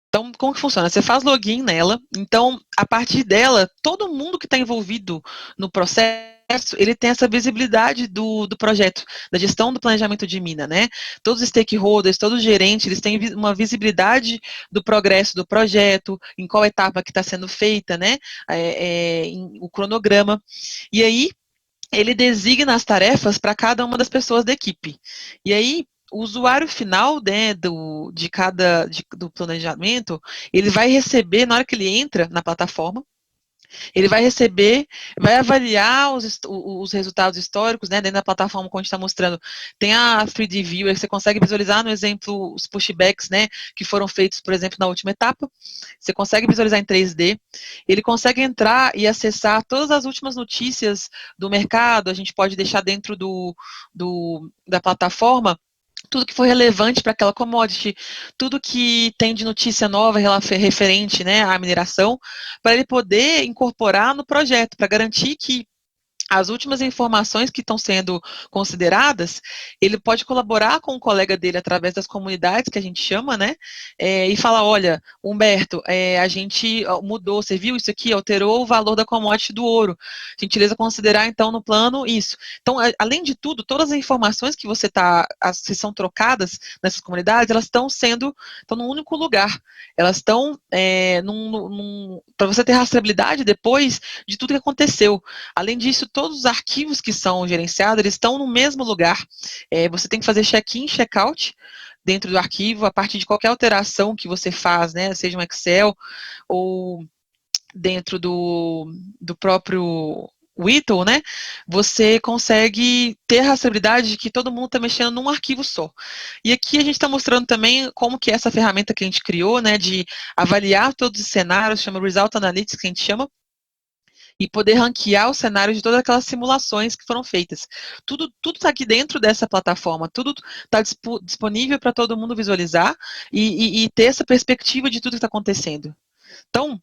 S4: Então, como que funciona? Você faz login nela, então, a partir dela, todo mundo que está envolvido no processo, ele tem essa visibilidade do projeto, da gestão do planejamento de mina, né? Todos os stakeholders, todos os gerentes, eles têm uma visibilidade do progresso do projeto, em qual etapa que está sendo feita, né? O cronograma. E aí, ele designa as tarefas para cada uma das pessoas da equipe. E aí, o usuário final, né, do planejamento, ele vai receber, na hora que ele entra na plataforma, ele vai receber, vai avaliar os resultados históricos, né, dentro da plataforma, como a gente está mostrando. Tem a 3D Viewer, você consegue visualizar no exemplo os pushbacks, né, que foram feitos, por exemplo, na última etapa. Você consegue visualizar em 3D. Ele consegue entrar e acessar todas as últimas notícias do mercado. A gente pode deixar dentro da plataforma tudo que foi relevante para aquela commodity, tudo que tem de notícia nova referente, né, à mineração, para ele poder incorporar no projeto, para garantir que as últimas informações que estão sendo consideradas, ele pode colaborar com o colega dele através das comunidades, que a gente chama, né, e falar, olha, Humberto, a gente mudou, você viu isso aqui, alterou o valor da commodity do ouro, gentileza considerar, então, no plano, isso. Então, além de tudo, todas as informações que que são trocadas nessas comunidades, elas estão num único lugar, elas estão para você ter rastreabilidade depois de tudo que aconteceu. Além disso, todos os arquivos que são gerenciados, eles estão no mesmo lugar. Você tem que fazer check-in, check-out dentro do arquivo, a partir de qualquer alteração que você faz, né, seja um Excel ou dentro do próprio Whittle, né, você consegue ter a rastreabilidade de que todo mundo está mexendo num arquivo só. E aqui a gente está mostrando também como que essa ferramenta que a gente criou, né, de avaliar todos os cenários, chama Result Analytics, que a gente chama, e poder ranquear o cenário de todas aquelas simulações que foram feitas. Tudo está aqui dentro dessa plataforma, tudo está disponível para todo mundo visualizar e ter essa perspectiva de tudo que está acontecendo. Então,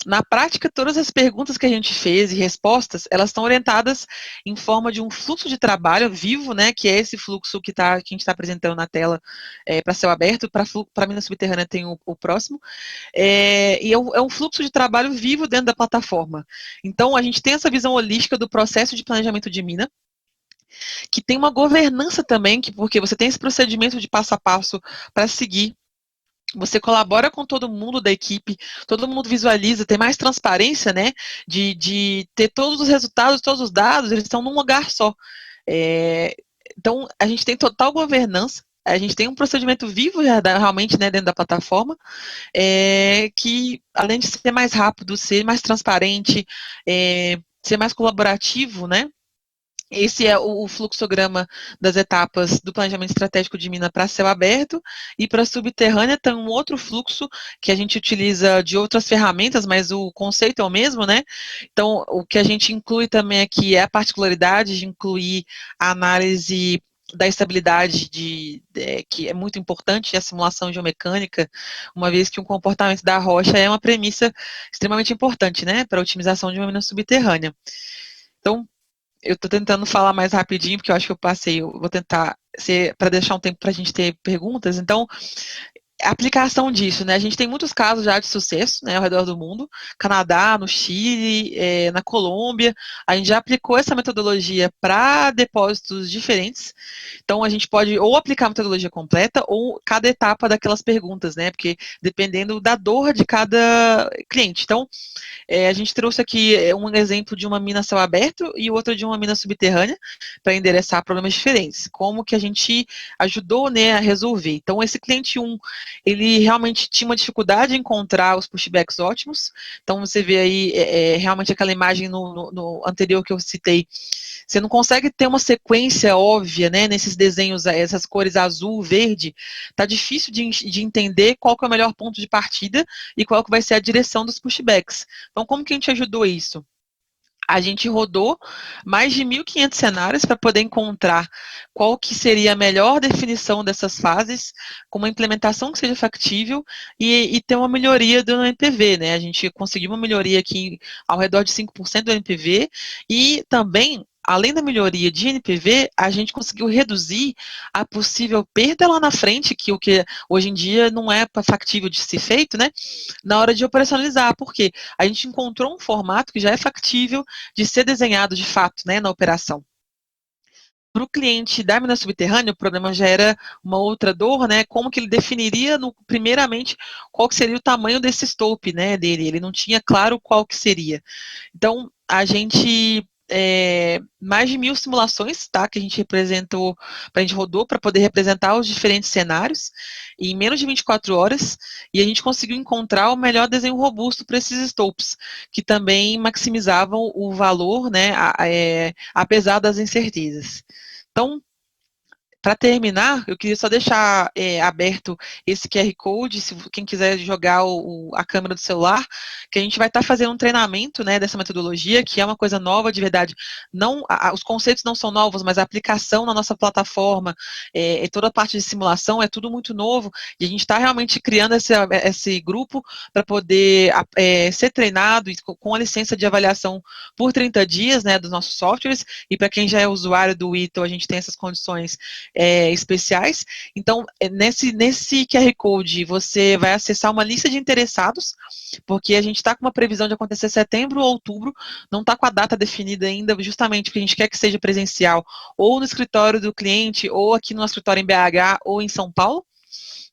S4: na prática, todas as perguntas que a gente fez e respostas, elas estão orientadas em forma de um fluxo de trabalho vivo, né, que é esse fluxo que a gente está apresentando na tela para céu aberto, para mina subterrânea tem o próximo, e é um fluxo de trabalho vivo dentro da plataforma. Então, a gente tem essa visão holística do processo de planejamento de mina, que tem uma governança também, porque você tem esse procedimento de passo a passo para seguir. Você colabora com todo mundo da equipe, todo mundo visualiza, tem mais transparência, né, de ter todos os resultados, todos os dados, eles estão num lugar só. Então, a gente tem total governança, a gente tem um procedimento vivo realmente, né, dentro da plataforma, que além de ser mais rápido, ser mais transparente, ser mais colaborativo, né, Esse é o fluxograma das etapas do planejamento estratégico de mina para céu aberto, e para subterrânea tem um outro fluxo que a gente utiliza de outras ferramentas, mas o conceito é o mesmo, né? Então, o que a gente inclui também aqui é a particularidade de incluir a análise da estabilidade que é muito importante, a simulação geomecânica, uma vez que o comportamento da rocha é uma premissa extremamente importante, né, para a otimização de uma mina subterrânea. Então, eu estou tentando falar mais rapidinho, porque eu acho que eu passei, eu vou tentar ser para deixar um tempo para a gente ter perguntas. Então, aplicação disso, né? A gente tem muitos casos já de sucesso, né, ao redor do mundo, Canadá, no Chile, na Colômbia, a gente já aplicou essa metodologia para depósitos diferentes. Então a gente pode ou aplicar a metodologia completa ou cada etapa daquelas perguntas, né? Porque dependendo da dor de cada cliente. Então, a gente trouxe aqui um exemplo de uma mina a céu aberto e outra de uma mina subterrânea para endereçar problemas diferentes. Como que a gente ajudou, né, a resolver. Então, esse cliente 1, ele realmente tinha uma dificuldade em encontrar os pushbacks ótimos. Então, você vê aí realmente aquela imagem no anterior que eu citei. Você não consegue ter uma sequência óbvia, né, nesses desenhos, essas cores azul, verde. Tá difícil de entender qual que é o melhor ponto de partida e qual que vai ser a direção dos pushbacks. Então, como que a gente ajudou isso? A gente rodou mais de 1.500 cenários para poder encontrar qual que seria a melhor definição dessas fases, com uma implementação que seja factível e ter uma melhoria do NPV, né? A gente conseguiu uma melhoria aqui ao redor de 5% do NPV e também, além da melhoria de NPV, a gente conseguiu reduzir a possível perda lá na frente, que o que hoje em dia não é factível de ser feito, né? Na hora de operacionalizar, porque a gente encontrou um formato que já é factível de ser desenhado de fato, né, na operação. Para o cliente da mina subterrânea, o problema já era uma outra dor, né? Como que ele definiria, primeiramente, qual que seria o tamanho desse stope, né, dele? Ele não tinha claro qual que seria. Então, a gente mais de 1.000 simulações, tá? Que a gente representou, a gente rodou para poder representar os diferentes cenários em menos de 24 horas, e a gente conseguiu encontrar o melhor desenho robusto para esses stopes, que também maximizavam o valor, né? Apesar das incertezas. Então, para terminar, eu queria só deixar aberto esse QR Code, se quem quiser jogar a câmera do celular, que a gente vai estar fazendo um treinamento, né, dessa metodologia, que é uma coisa nova de verdade. Não, os conceitos não são novos, mas a aplicação na nossa plataforma, toda a parte de simulação é tudo muito novo, e a gente está realmente criando esse grupo para poder ser treinado e com a licença de avaliação por 30 dias, né, dos nossos softwares, e para quem já é usuário do Ito, a gente tem essas condições especiais. Então, nesse QR Code, você vai acessar uma lista de interessados, porque a gente está com uma previsão de acontecer setembro ou outubro, não está com a data definida ainda, justamente porque a gente quer que seja presencial, ou no escritório do cliente, ou aqui no nosso escritório em BH, ou em São Paulo.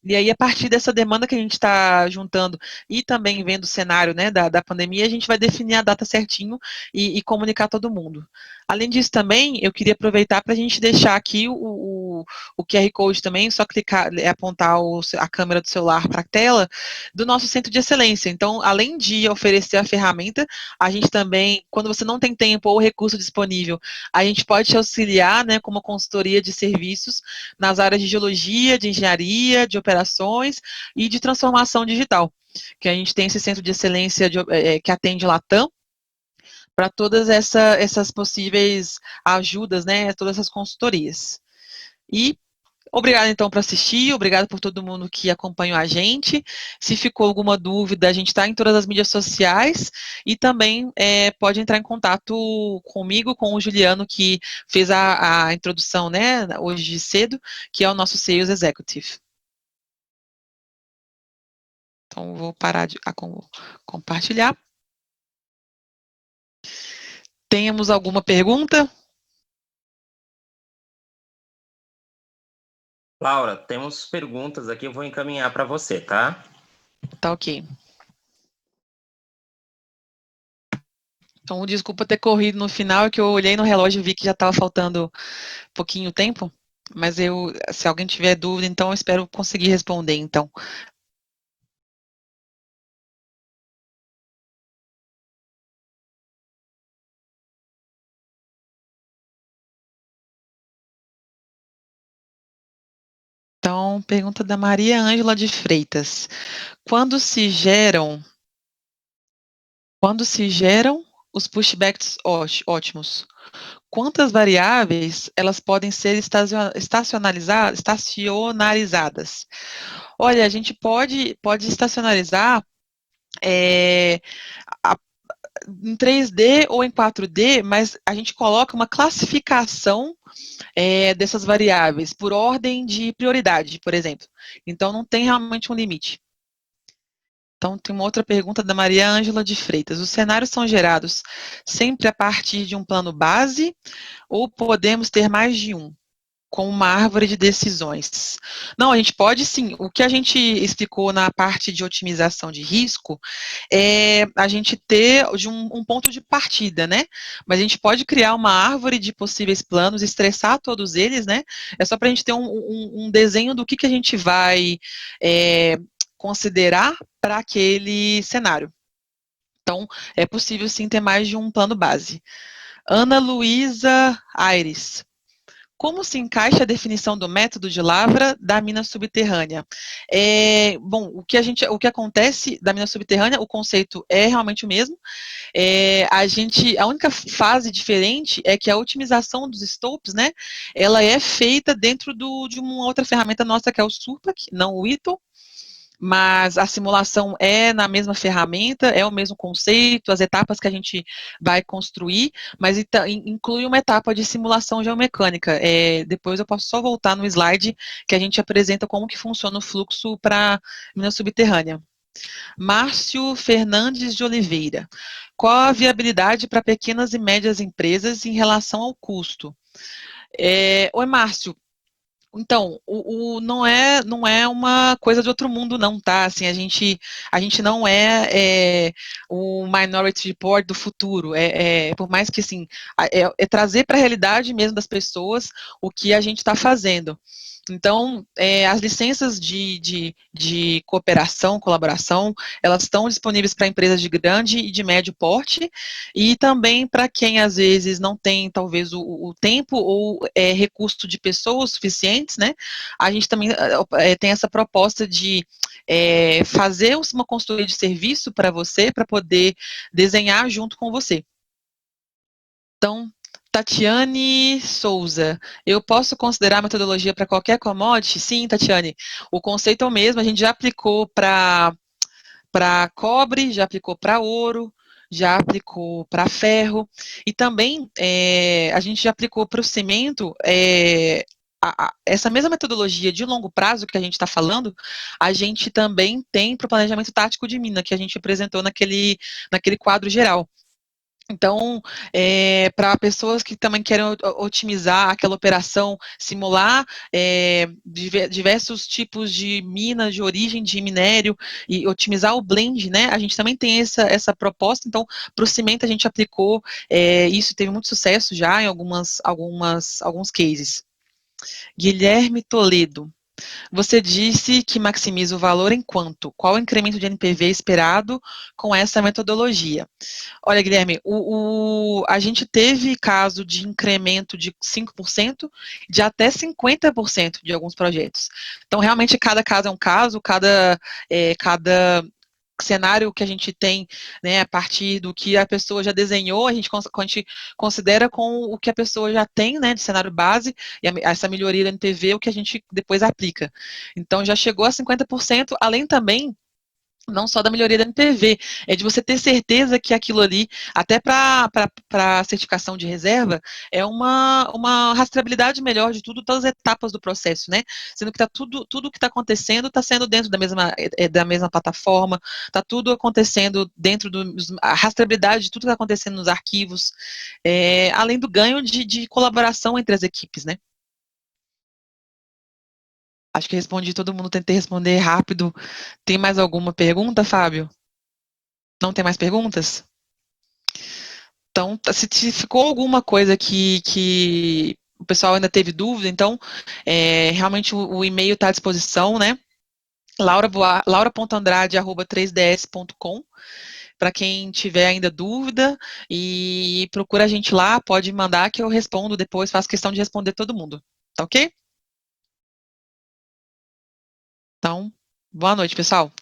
S4: E aí, a partir dessa demanda que a gente está juntando e também vendo o cenário, né, da pandemia, a gente vai definir a data certinho e comunicar a todo mundo. Além disso, também, eu queria aproveitar para a gente deixar aqui o QR Code também, só clicar, apontar a câmera do celular para a tela, do nosso centro de excelência. Então, além de oferecer a ferramenta, a gente também, quando você não tem tempo ou recurso disponível, a gente pode te auxiliar, né, com uma consultoria de serviços nas áreas de geologia, de engenharia, de operações e de transformação digital, que a gente tem esse centro de excelência que atende Latam para todas essas possíveis ajudas, né, todas essas consultorias. E obrigado, então, por assistir, obrigado por todo mundo que acompanhou a gente. Se ficou alguma dúvida, a gente está em todas as mídias sociais e também pode entrar em contato comigo, com o Juliano, que fez a introdução, né, hoje de cedo, que é o nosso Sales Executive. Então, vou parar de compartilhar. Temos alguma pergunta?
S5: Laura, temos perguntas aqui, eu vou encaminhar para você, tá?
S4: Tá ok. Então, desculpa ter corrido no final, é que eu olhei no relógio e vi que já estava faltando pouquinho tempo, mas se alguém tiver dúvida, então eu espero conseguir responder, então. Então, pergunta da Maria Ângela de Freitas. Quando se geram os pushbacks ótimos, quantas variáveis elas podem ser estacionarizadas? Olha, a gente pode estacionarizar é, a- em 3D ou em 4D, mas a gente coloca uma classificação dessas variáveis por ordem de prioridade, por exemplo. Então, não tem realmente um limite. Então, tem uma outra pergunta da Maria Ângela de Freitas. Os cenários são gerados sempre a partir de um plano base ou podemos ter mais de um, com uma árvore de decisões? Não, a gente pode sim. O que a gente explicou na parte de otimização de risco é a gente ter de um ponto de partida, né? Mas a gente pode criar uma árvore de possíveis planos, estressar todos eles, né? É só para a gente ter um desenho do que a gente vai considerar para aquele cenário. Então, é possível sim ter mais de um plano base. Ana Luísa Aires. Como se encaixa a definição do método de lavra da mina subterrânea? Bom, o que acontece da mina subterrânea, o conceito é realmente o mesmo. A única fase diferente é que a otimização dos stopes, né, ela é feita dentro de uma outra ferramenta nossa que é o Surpac, não o Ito. Mas a simulação é na mesma ferramenta, é o mesmo conceito, as etapas que a gente vai construir, mas inclui uma etapa de simulação geomecânica. Depois eu posso só voltar no slide que a gente apresenta como que funciona o fluxo para mina subterrânea. Márcio Fernandes de Oliveira. Qual a viabilidade para pequenas e médias empresas em relação ao custo? Oi, Márcio. Então, não é uma coisa de outro mundo, não, tá? Assim, a gente não é o Minority Report do futuro. Por mais que, assim, é trazer para a realidade mesmo das pessoas o que a gente está fazendo. Então, as licenças de cooperação, colaboração, elas estão disponíveis para empresas de grande e de médio porte, e também para quem, às vezes, não tem, talvez, o tempo ou recurso de pessoas suficientes, né? A gente também tem essa proposta de fazer uma consultoria de serviço para você, para poder desenhar junto com você. Então, Tatiane Souza, eu posso considerar a metodologia para qualquer commodity? Sim, Tatiane, o conceito é o mesmo, a gente já aplicou para cobre, já aplicou para ouro, já aplicou para ferro, e também a gente já aplicou para o cimento, essa mesma metodologia de longo prazo que a gente está falando, a gente também tem para o planejamento tático de mina, que a gente apresentou naquele quadro geral. Então, para pessoas que também querem otimizar aquela operação, simular diversos tipos de minas, de origem de minério, e otimizar o blend, né? A gente também tem essa proposta. Então, para o cimento a gente aplicou, isso teve muito sucesso já em alguns cases. Guilherme Toledo. Você disse que maximiza o valor em quanto? Qual o incremento de NPV esperado com essa metodologia? Olha, Guilherme, a gente teve caso de incremento de 5%, de até 50% de alguns projetos. Então, realmente, cada caso é um caso, cada cenário que a gente tem, né, a partir do que a pessoa já desenhou, a gente considera com o que a pessoa já tem, né, de cenário base, e essa melhoria do NPV, o que a gente depois aplica. Então, já chegou a 50%, além também não só da melhoria da NPV, é de você ter certeza que aquilo ali, até para certificação de reserva, é uma rastreabilidade melhor de tudo, todas as etapas do processo, né? Sendo que tudo que está acontecendo está sendo dentro da mesma plataforma, está tudo acontecendo dentro a rastreabilidade de tudo que está acontecendo nos arquivos, além do ganho de colaboração entre as equipes, né? Acho que respondi todo mundo, tentei responder rápido. Tem mais alguma pergunta, Fábio? Não tem mais perguntas? Então, se ficou alguma coisa que o pessoal ainda teve dúvida, então, realmente o e-mail está à disposição, né? laura.andrade@3ds.com, para quem tiver ainda dúvida, e procura a gente lá, pode mandar que eu respondo depois, faço questão de responder todo mundo. Tá ok? Então, boa noite, pessoal.